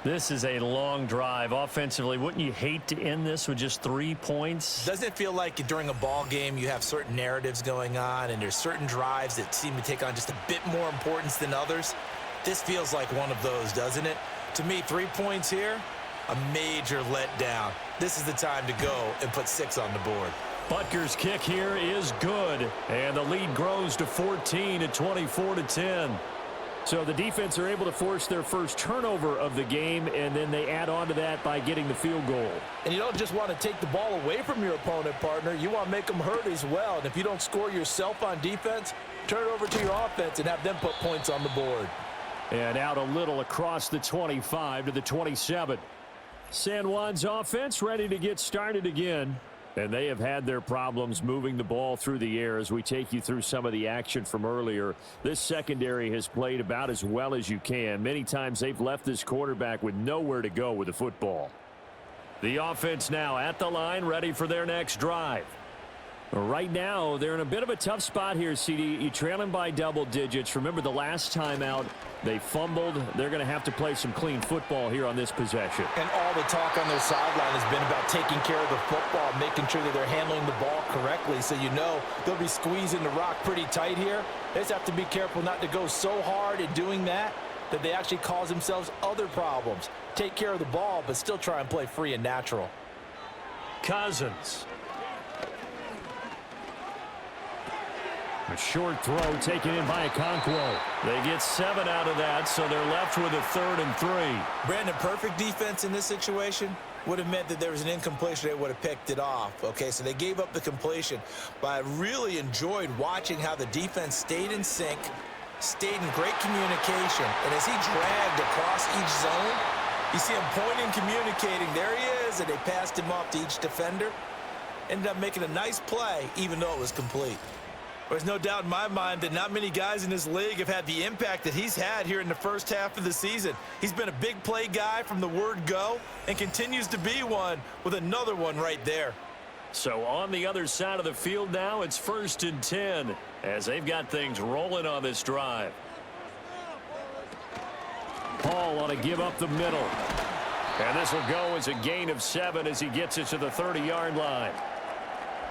Speaker 3: This is a long drive. Offensively, wouldn't you hate to end this with just 3 points?
Speaker 4: Doesn't it feel like during a ball game you have certain narratives going on and there's certain drives that seem to take on just a bit more importance than others? This feels like one of those, doesn't it? To me, 3 points here, a major letdown. This is the time to go and put 6 on the board.
Speaker 3: Butker's kick here is good, and the lead grows to 14 at 24-10.
Speaker 2: So the defense are able to force their first turnover of the game, and then they add on to that by getting the field goal.
Speaker 4: And you don't just want to take the ball away from your opponent, partner. You want to make them hurt as well. And if you don't score yourself on defense, turn it over to your offense and have them put points on the board.
Speaker 2: And out a little across the 25 to the 27. San Juan's offense ready to get started again. And they have had their problems moving the ball through the air as we take you through some of the action from earlier. This secondary has played about as well as you can. Many times they've left this quarterback with nowhere to go with the football. The offense now at the line, ready for their next drive. Right now, they're in a bit of a tough spot here, CD. You trail them by double digits. Remember the last time out, they fumbled. They're going to have to play some clean football here on this possession.
Speaker 4: And all the talk on their sideline has been about taking care of the football, making sure that they're handling the ball correctly. So you know they'll be squeezing the rock pretty tight here. They just have to be careful not to go so hard in doing that they actually cause themselves other problems. Take care of the ball, but still try and play free and natural.
Speaker 3: Cousins.
Speaker 2: A short throw taken in by Okonkwo.
Speaker 3: They get 7 out of that, so they're left with a 3rd and 3.
Speaker 4: Brandon, perfect defense in this situation would have meant that there was an incompletion. They would have picked it off. Okay, so they gave up the completion. But I really enjoyed watching how the defense stayed in sync, stayed in great communication. And as he dragged across each zone, you see him pointing, communicating. There he is, and they passed him off to each defender. Ended up making a nice play, even though it was complete. There's no doubt in my mind that not many guys in this league have had the impact that he's had here in the first half of the season. He's been a big play guy from the word go and continues to be one with another one right there.
Speaker 3: So on the other side of the field now, it's 1st and 10 as they've got things rolling on this drive.
Speaker 2: Paul ought to give up the middle.
Speaker 3: And this will go as a gain of 7 as he gets it to the 30-yard line.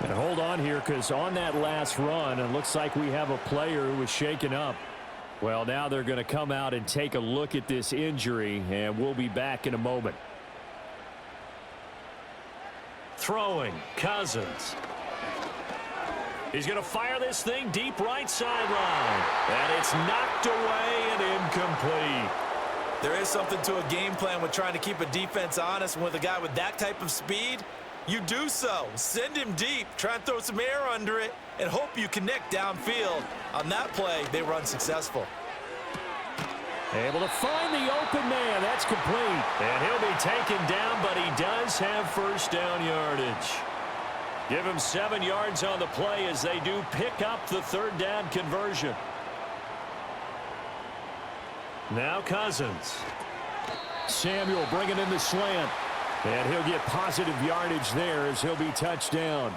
Speaker 2: And hold on here, because on that last run, it looks like we have a player who was shaken up. Well, now they're going to come out and take a look at this injury, and we'll be back in a moment.
Speaker 3: Throwing, Cousins. He's going to fire this thing deep right sideline. And it's knocked away and incomplete.
Speaker 4: There is something to a game plan with trying to keep a defense honest. And with a guy with that type of speed, you do so. Send him deep. Try and throw some air under it and hope you connect downfield. On that play, they were unsuccessful.
Speaker 2: Able to find the open man. That's complete.
Speaker 3: And he'll be taken down, but he does have first down yardage. Give him 7 yards on the play as they do pick up the 3rd down conversion. Now Cousins.
Speaker 2: Samuel bringing in the slant. And he'll get positive yardage there as he'll be touched down.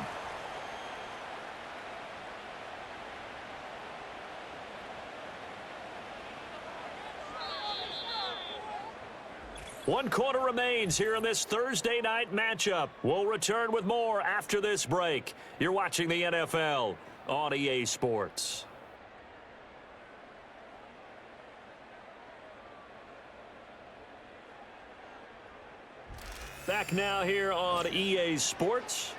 Speaker 3: One quarter remains here in this Thursday night matchup. We'll return with more after this break. You're watching the NFL on EA Sports. Back now here on EA Sports,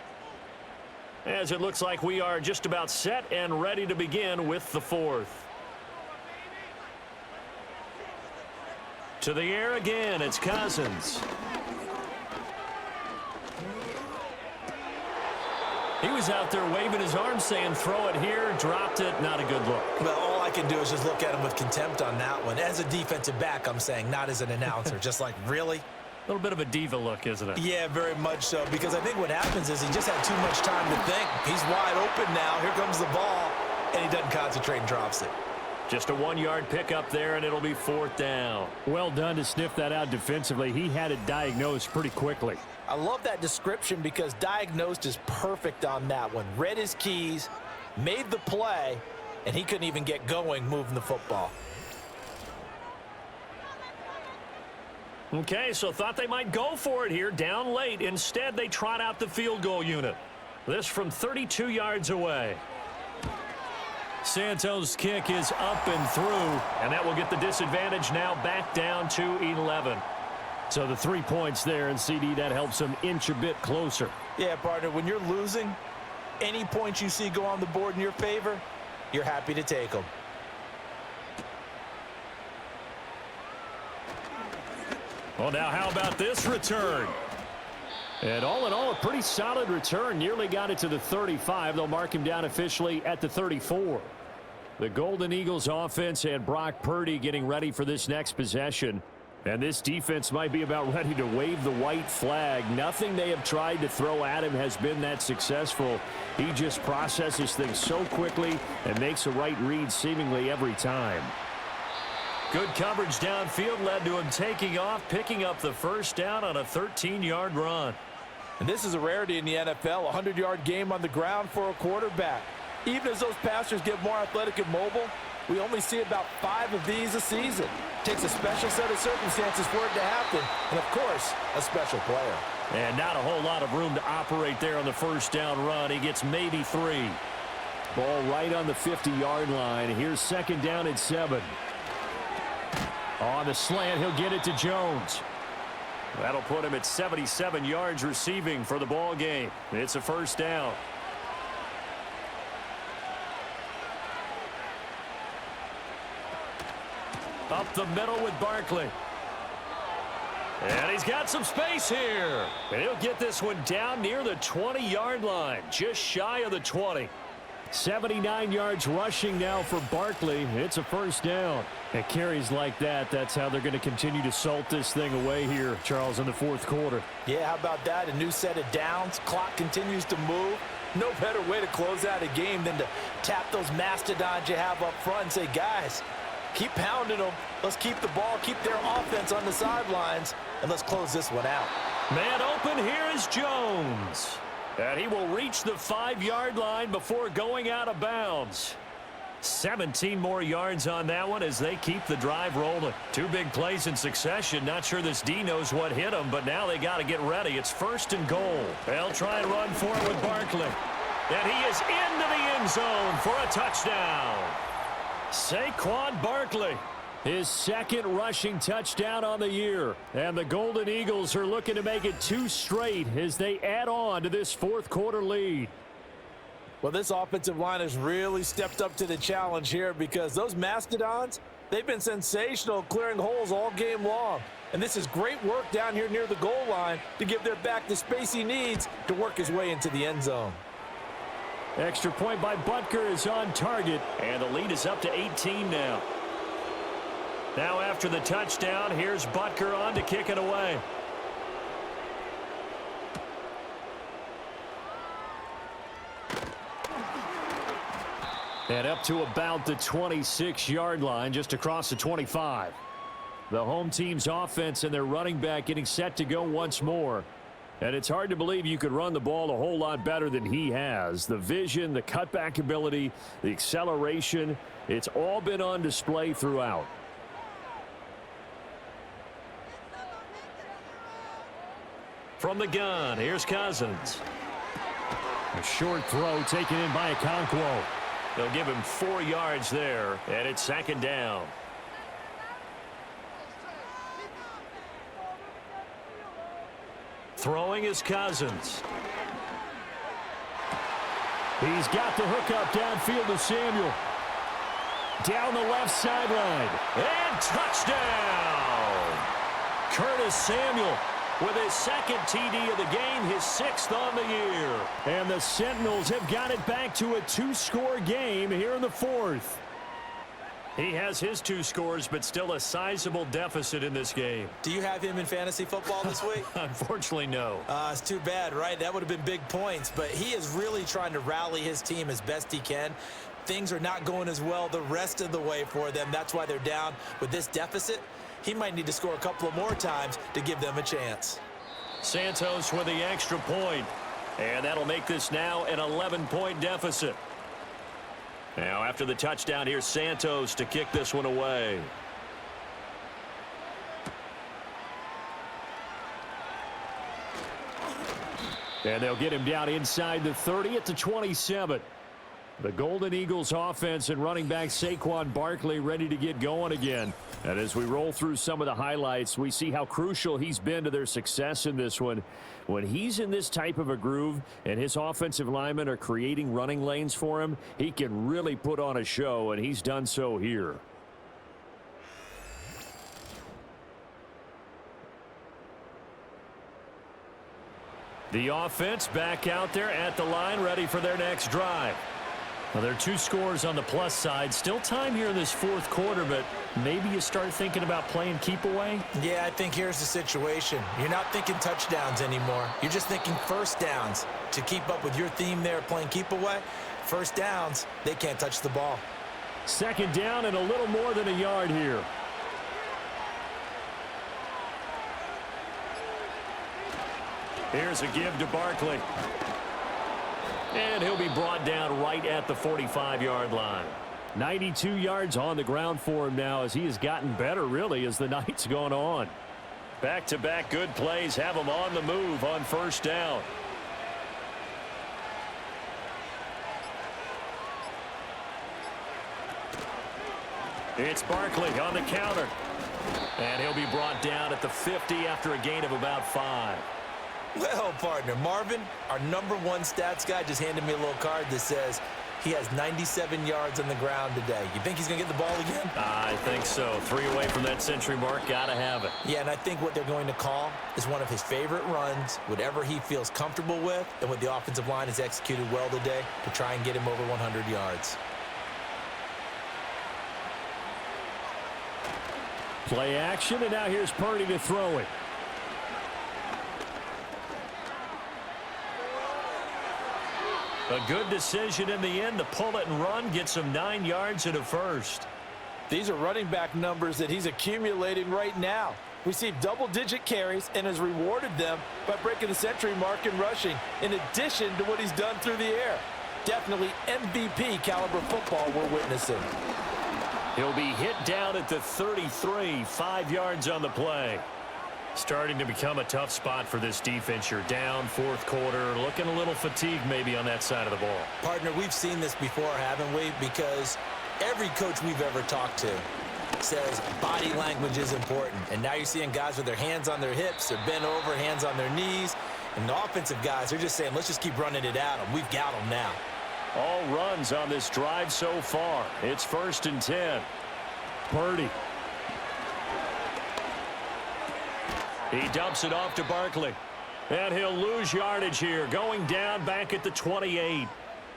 Speaker 3: as it looks like we are just about set and ready to begin with the 4th. To the air again, it's Cousins. He was out there waving his arms saying throw it here, dropped it, not a good look.
Speaker 4: Well, all I can do is just look at him with contempt on that one. As a defensive back, I'm saying, not as an announcer. Just like, really?
Speaker 3: A little bit of a diva look, isn't it?
Speaker 4: Yeah, very much so, because I think what happens is he just had too much time to think. He's wide open now. Here comes the ball, and he doesn't concentrate and drops it.
Speaker 3: Just a 1-yard pickup there, and it'll be 4th down.
Speaker 2: Well done to sniff that out defensively. He had it diagnosed pretty quickly.
Speaker 4: I love that description because diagnosed is perfect on that one. Read his keys, made the play, and he couldn't even get going moving the football.
Speaker 3: Okay, so thought they might go for it here, down late. Instead, they trot out the field goal unit. This from 32 yards away. Santos' kick is up and through, and that will get the disadvantage now back down to 11.
Speaker 2: So the 3 points there, and CD, that helps them inch a bit closer.
Speaker 4: Yeah, partner, when you're losing, any points you see go on the board in your favor, you're happy to take them.
Speaker 3: Well, now how about this return?
Speaker 2: And all in all, a pretty solid return. Nearly got it to the 35. They'll mark him down officially at the 34. The Golden Eagles offense and Brock Purdy getting ready for this next possession. And this defense might be about ready to wave the white flag. Nothing they have tried to throw at him has been that successful. He just processes things so quickly and makes a right read seemingly every time.
Speaker 3: Good coverage downfield led to him taking off, picking up the first down on a 13-yard run.
Speaker 4: And this is a rarity in the NFL, a 100-yard game on the ground for a quarterback. Even as those passers get more athletic and mobile, we only see about 5 of these a season. It takes a special set of circumstances for it to happen, and of course, a special player.
Speaker 3: And not a whole lot of room to operate there on the first down run. He gets maybe 3.
Speaker 2: Ball right on the 50-yard line. Here's second down and 7. On the slant, he'll get it to Jones.
Speaker 3: That'll put him at 77 yards receiving for the ball game. It's a first down. Up the middle with Barkley. And he's got some space here. And he'll get this one down near the 20-yard line, just shy of the 20.
Speaker 2: 79 yards rushing now for Barkley. It's a first down. At carries like that, that's how they're going to continue to salt this thing away here, Charles, in the fourth quarter.
Speaker 4: Yeah, how about that? A new set of downs. Clock continues to move. No better way to close out a game than to tap those mastodons you have up front and say, guys, keep pounding them. Let's keep the ball, keep their offense on the sidelines, and let's close this one out.
Speaker 3: Man open, here is Jones. And he will reach the 5-yard line before going out of bounds. 17 more yards on that one as they keep the drive rolling. 2 big plays in succession. Not sure this D knows what hit him, but now they got to get ready. It's first and goal. They'll try and run for it with Barkley. And he is into the end zone for a touchdown. Saquon Barkley.
Speaker 2: His second rushing touchdown on the year. And the Golden Eagles are looking to make it 2 straight as they add on to this fourth quarter lead.
Speaker 4: Well, this offensive line has really stepped up to the challenge here because those mastodons, they've been sensational clearing holes all game long. And this is great work down here near the goal line to give their back the space he needs to work his way into the end zone.
Speaker 2: Extra point by Butker is on target.
Speaker 3: And the lead is up to 18 now. Now after the touchdown, here's Butker on to kick it away.
Speaker 2: And up to about the 26-yard line, just across the 25. The home team's offense and their running back getting set to go once more. And it's hard to believe you could run the ball a whole lot better than he has. The vision, the cutback ability, the acceleration, it's all been on display throughout.
Speaker 3: From the gun, here's Cousins.
Speaker 2: A short throw taken in by Okonkwo.
Speaker 3: They'll give him 4 yards there, and it's second down. Throwing is Cousins.
Speaker 2: He's got the hook up downfield to Samuel. Down the left sideline.
Speaker 3: And touchdown! Curtis Samuel with his second TD of the game, his 6th on the year.
Speaker 2: And the Sentinels have got it back to a 2-score game here in the fourth.
Speaker 3: He has his 2 scores, but still a sizable deficit in this game.
Speaker 4: Do you have him in fantasy football this week?
Speaker 3: Unfortunately, no.
Speaker 4: It's too bad, right? That would have been big points, but he is really trying to rally his team as best he can. Things are not going as well the rest of the way for them. That's why they're down with this deficit. He might need to score a couple of more times to give them a chance.
Speaker 3: Santos with the extra point. And that'll make this now an 11-point deficit. Now after the touchdown, here's Santos to kick this one away. And they'll get him down inside the 30 at the 27. The Golden Eagles offense and running back Saquon Barkley ready to get going again. And as we roll through some of the highlights, we see how crucial he's been to their success in this one. When he's in this type of a groove and his offensive linemen are creating running lanes for him, he can really put on a show, and he's done so here. The offense back out there at the line, ready for their next drive. Well, there are 2 scores on the plus side. Still time here in this fourth quarter, but maybe you start thinking about playing keep away?
Speaker 4: Yeah, I think here's the situation. You're not thinking touchdowns anymore. You're just thinking first downs. To keep up with your theme there playing keep away, first downs, they can't touch the ball.
Speaker 3: Second down and a little more than a yard here. Here's a give to Barkley. And he'll be brought down right at the 45-yard line. 92 yards on the ground for him now as he has gotten better, really, as the night's gone on. Back-to-back good plays have him on the move on first down. It's Barkley on the counter. And he'll be brought down at the 50 after a gain of about 5.
Speaker 4: Well, partner, Marvin, our #1 stats guy, just handed me a little card that says he has 97 yards on the ground today. You think he's going to get the ball again?
Speaker 3: I think so. 3 away from that century mark. Got to have it.
Speaker 4: Yeah, and I think what they're going to call is one of his favorite runs, whatever he feels comfortable with, and what the offensive line has executed well today to try and get him over 100 yards.
Speaker 3: Play action, and now here's Purdy to throw it. A good decision in the end to pull it and run, gets him 9 yards and a first.
Speaker 4: These are running back numbers that he's accumulating right now. Received double-digit carries and has rewarded them by breaking the century mark in rushing, in addition to what he's done through the air. Definitely MVP caliber football we're witnessing.
Speaker 3: He'll be hit down at the 33, 5 yards on the play. Starting to become a tough spot for this defense. You're down fourth quarter, looking a little fatigued maybe on that side of the ball.
Speaker 4: Partner, we've seen this before, haven't we? Because every coach we've ever talked to says body language is important. And now you're seeing guys with their hands on their hips, they're bent over, hands on their knees. And the offensive guys, they're just saying, let's just keep running it at them. We've got them now.
Speaker 3: All runs on this drive so far. It's 1st and 10. Purdy. He dumps it off to Barkley. And he'll lose yardage here. Going down back at the 28.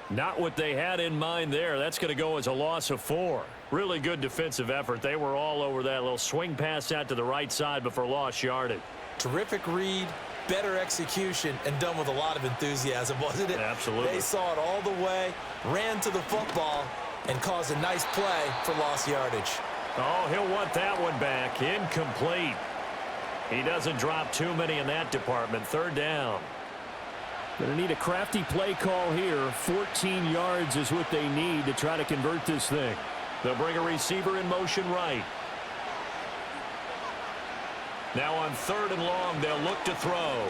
Speaker 3: Not what they had in mind there. That's going to go as a loss of 4. Really good defensive effort. They were all over that little swing pass out to the right side before lost yardage.
Speaker 4: Terrific read, better execution, and done with a lot of enthusiasm, wasn't it?
Speaker 3: Absolutely.
Speaker 4: They saw it all the way, ran to the football, and caused a nice play for lost yardage.
Speaker 3: Oh, he'll want that one back. Incomplete. He doesn't drop too many in that department. 3rd down. Going to need a crafty play call here. 14 yards is what they need to try to convert this thing. They'll bring a receiver in motion right. Now on 3rd and long, they'll look to throw.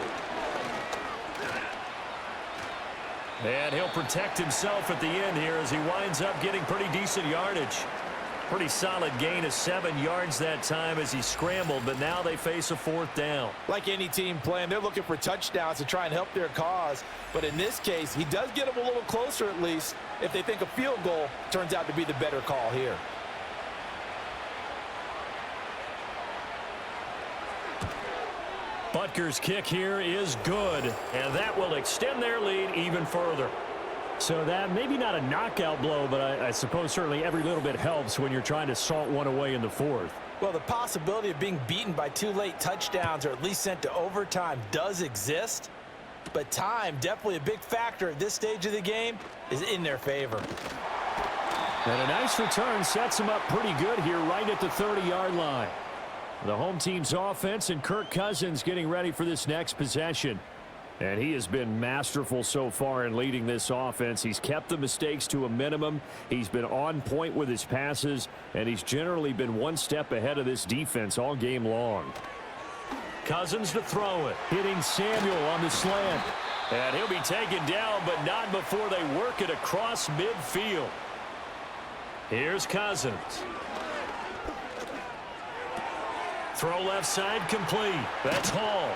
Speaker 3: And he'll protect himself at the end here as he winds up getting pretty decent yardage. Pretty solid gain of 7 yards that time as he scrambled, but now they face a 4th down.
Speaker 4: Like any team playing, they're looking for touchdowns to try and help their cause. But in this case, he does get them a little closer at least if they think a field goal turns out to be the better call here.
Speaker 3: Butker's kick here is good, and that will extend their lead even further. So that maybe not a knockout blow, but I suppose certainly every little bit helps when you're trying to salt one away in the 4th.
Speaker 4: Well, the possibility of being beaten by 2 late touchdowns or at least sent to overtime does exist, but time, definitely a big factor at this stage of the game, is in their favor.
Speaker 3: And a nice return sets them up pretty good here right at the 30-yard line. The home team's offense and Kirk Cousins getting ready for this next possession. And he has been masterful so far in leading this offense. He's kept the mistakes to a minimum. He's been on point with his passes, and he's generally been one step ahead of this defense all game long. Cousins to throw it. Hitting Samuel on the slant. And he'll be taken down, but not before they work it across midfield. Here's Cousins. Throw left side complete. That's Hall.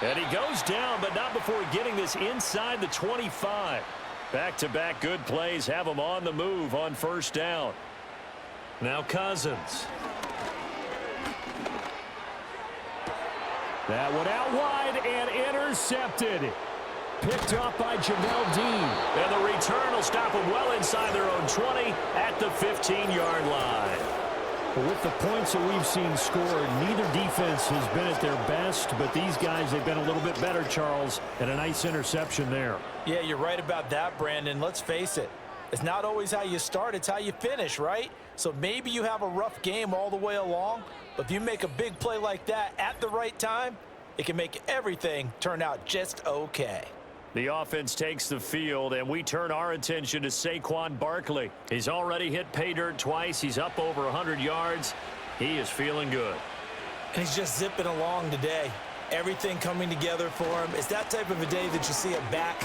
Speaker 3: And he goes down, but not before getting this inside the 25. Back-to-back good plays have him on the move on first down. Now Cousins.
Speaker 2: That one out wide and intercepted. Picked off by Jamel Dean.
Speaker 3: And the return will stop them well inside their own 20 at the 15-yard line.
Speaker 2: Well, with the points that we've seen scored, neither defense has been at their best, but these guys have been a little bit better, Charles, and a nice interception there.
Speaker 4: Yeah, you're right about that, Brandon. Let's face it. It's not always how you start, it's how you finish, right? So maybe you have a rough game all the way along, but if you make a big play like that at the right time, it can make everything turn out just okay.
Speaker 3: The offense takes the field, and we turn our attention to Saquon Barkley. He's already hit pay dirt twice. He's up over 100 yards. He is feeling good.
Speaker 4: And he's just zipping along today. Everything coming together for him. It's that type of a day that you see a back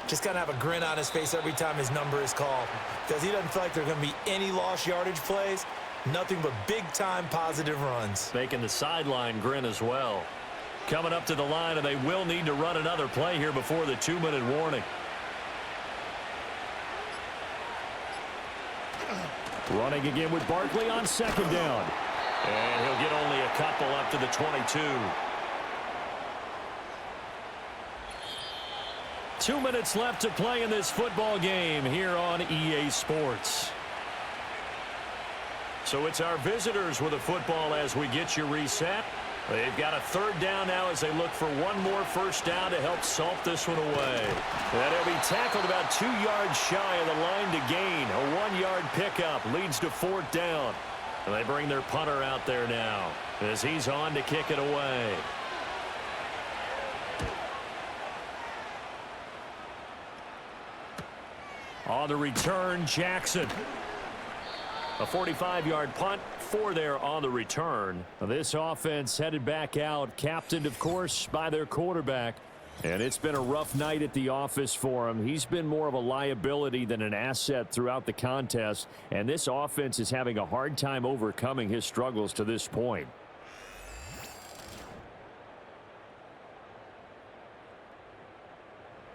Speaker 4: just kind of have a grin on his face every time his number is called, because he doesn't feel like there are going to be any lost yardage plays, nothing but big-time positive runs.
Speaker 3: Making the sideline grin as well. Coming up to the line, and they will need to run another play here before the 2-minute warning.
Speaker 2: Running again with Barkley on second down.
Speaker 3: And he'll get only a couple up to the 22. 2 minutes left to play in this football game here on EA Sports. So it's our visitors with a football as we get you reset. They've got a third down now as they look for one more first down to help salt this one away. And he'll be tackled about 2 yards shy of the line to gain. A 1-yard pickup leads to fourth down. And they bring their punter out there now as he's on to kick it away. On the return, Jackson. A 45-yard punt, 4 there on the return. This offense headed back out, captained, of course, by their quarterback. And it's been a rough night at the office for him. He's been more of a liability than an asset throughout the contest. And this offense is having a hard time overcoming his struggles to this point.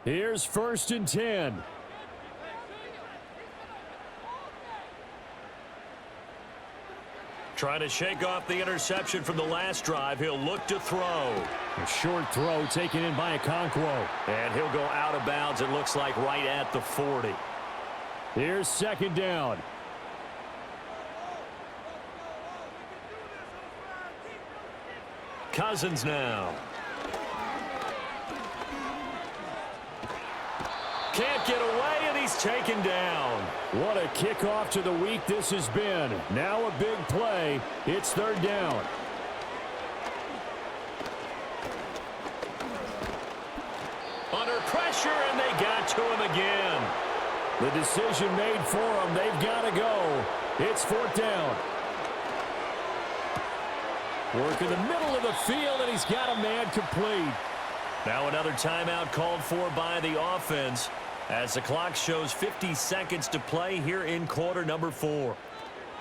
Speaker 2: Here's 1st and 10.
Speaker 3: Trying to shake off the interception from the last drive. He'll look to throw.
Speaker 2: A short throw taken in by Okonkwo.
Speaker 3: And he'll go out of bounds, it looks like, right at the 40.
Speaker 2: Here's second down.
Speaker 3: Cousins now. Can't get away, and he's taken down.
Speaker 2: What a kickoff to the week this has been. Now a big play. It's third down.
Speaker 3: Under pressure, and they got to him again.
Speaker 2: The decision made for them. They've got to go. It's fourth down. Work in the middle of the field, and he's got a man complete.
Speaker 3: Now another timeout called for by the offense as the clock shows 50 seconds to play here in quarter number 4.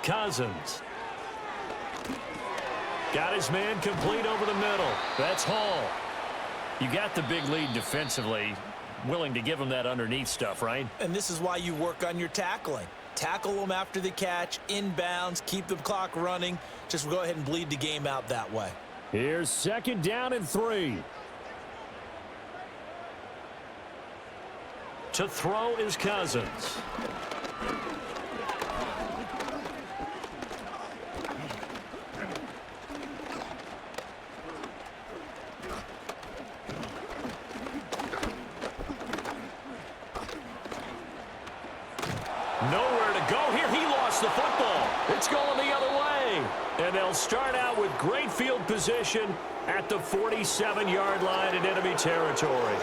Speaker 3: Cousins. Got his man complete over the middle. That's Hall. You got the big lead defensively. Willing to give him that underneath stuff, right?
Speaker 4: And this is why you work on your tackling. Tackle them after the catch, inbounds, keep the clock running. Just go ahead and bleed the game out that way.
Speaker 2: Here's second down and 3.
Speaker 3: To throw is Cousins. Nowhere to go here. He lost the football. It's going the other way. And they'll start out with great field position at the 47-yard line in enemy territory.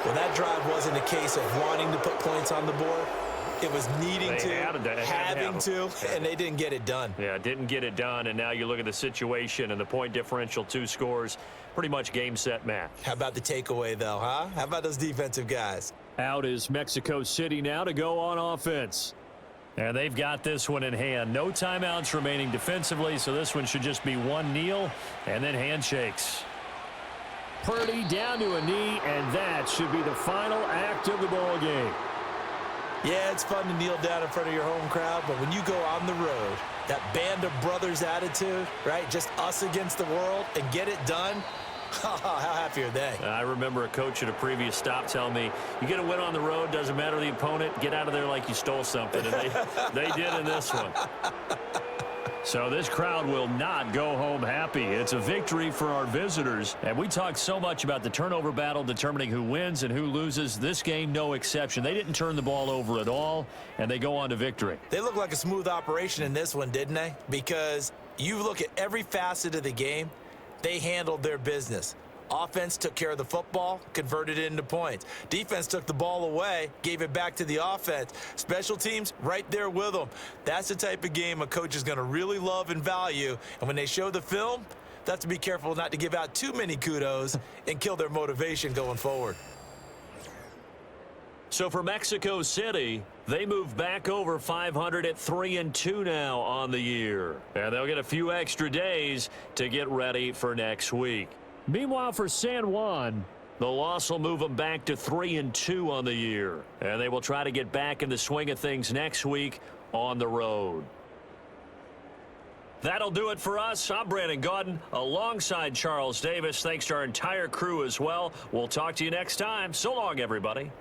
Speaker 4: Well, that drive wasn't a case of wanting to put points on the board. It was needing to, having to,
Speaker 3: Yeah.
Speaker 4: and they didn't get it done.
Speaker 3: Yeah, didn't get it done, and now you look at the situation and the point differential, 2 scores, pretty much game, set, match.
Speaker 4: How about the takeaway, though, huh? How about those defensive guys?
Speaker 2: Out is Mexico City now to go on offense.
Speaker 3: And they've got this one in hand. No timeouts remaining defensively, so this one should just be one kneel and then handshakes.
Speaker 2: Purdy down to a knee, and that should be the final act of the ball game.
Speaker 4: Yeah, it's fun to kneel down in front of your home crowd, but when you go on the road, that band of brothers attitude, right? Just us against the world and get it done. How happy are they?
Speaker 3: I remember a coach at a previous stop telling me, you get a win on the road, doesn't matter the opponent, get out of there like you stole something. And they did in this one. So this crowd will not go home happy. It's a victory for our visitors. And we talked so much about the turnover battle determining who wins and who loses. This game, no exception. They didn't turn the ball over at all, and they go on to victory.
Speaker 4: They look like a smooth operation in this one, didn't they? Because you look at every facet of the game, they handled their business. Offense took care of the football, converted it into points. Defense took the ball away, gave it back to the offense. Special teams, right there with them. That's the type of game a coach is going to really love and value. And when they show the film, they have to be careful not to give out too many kudos and kill their motivation going forward.
Speaker 3: So for Mexico City, they move back over 500 at 3-2 now on the year. And they'll get a few extra days to get ready for next week.
Speaker 2: Meanwhile, for San Juan,
Speaker 3: the loss will move them back to 3-2 on the year. And they will try to get back in the swing of things next week on the road. That'll do it for us. I'm Brandon Gaudin alongside Charles Davis. Thanks to our entire crew as well. We'll talk to you next time. So long, everybody.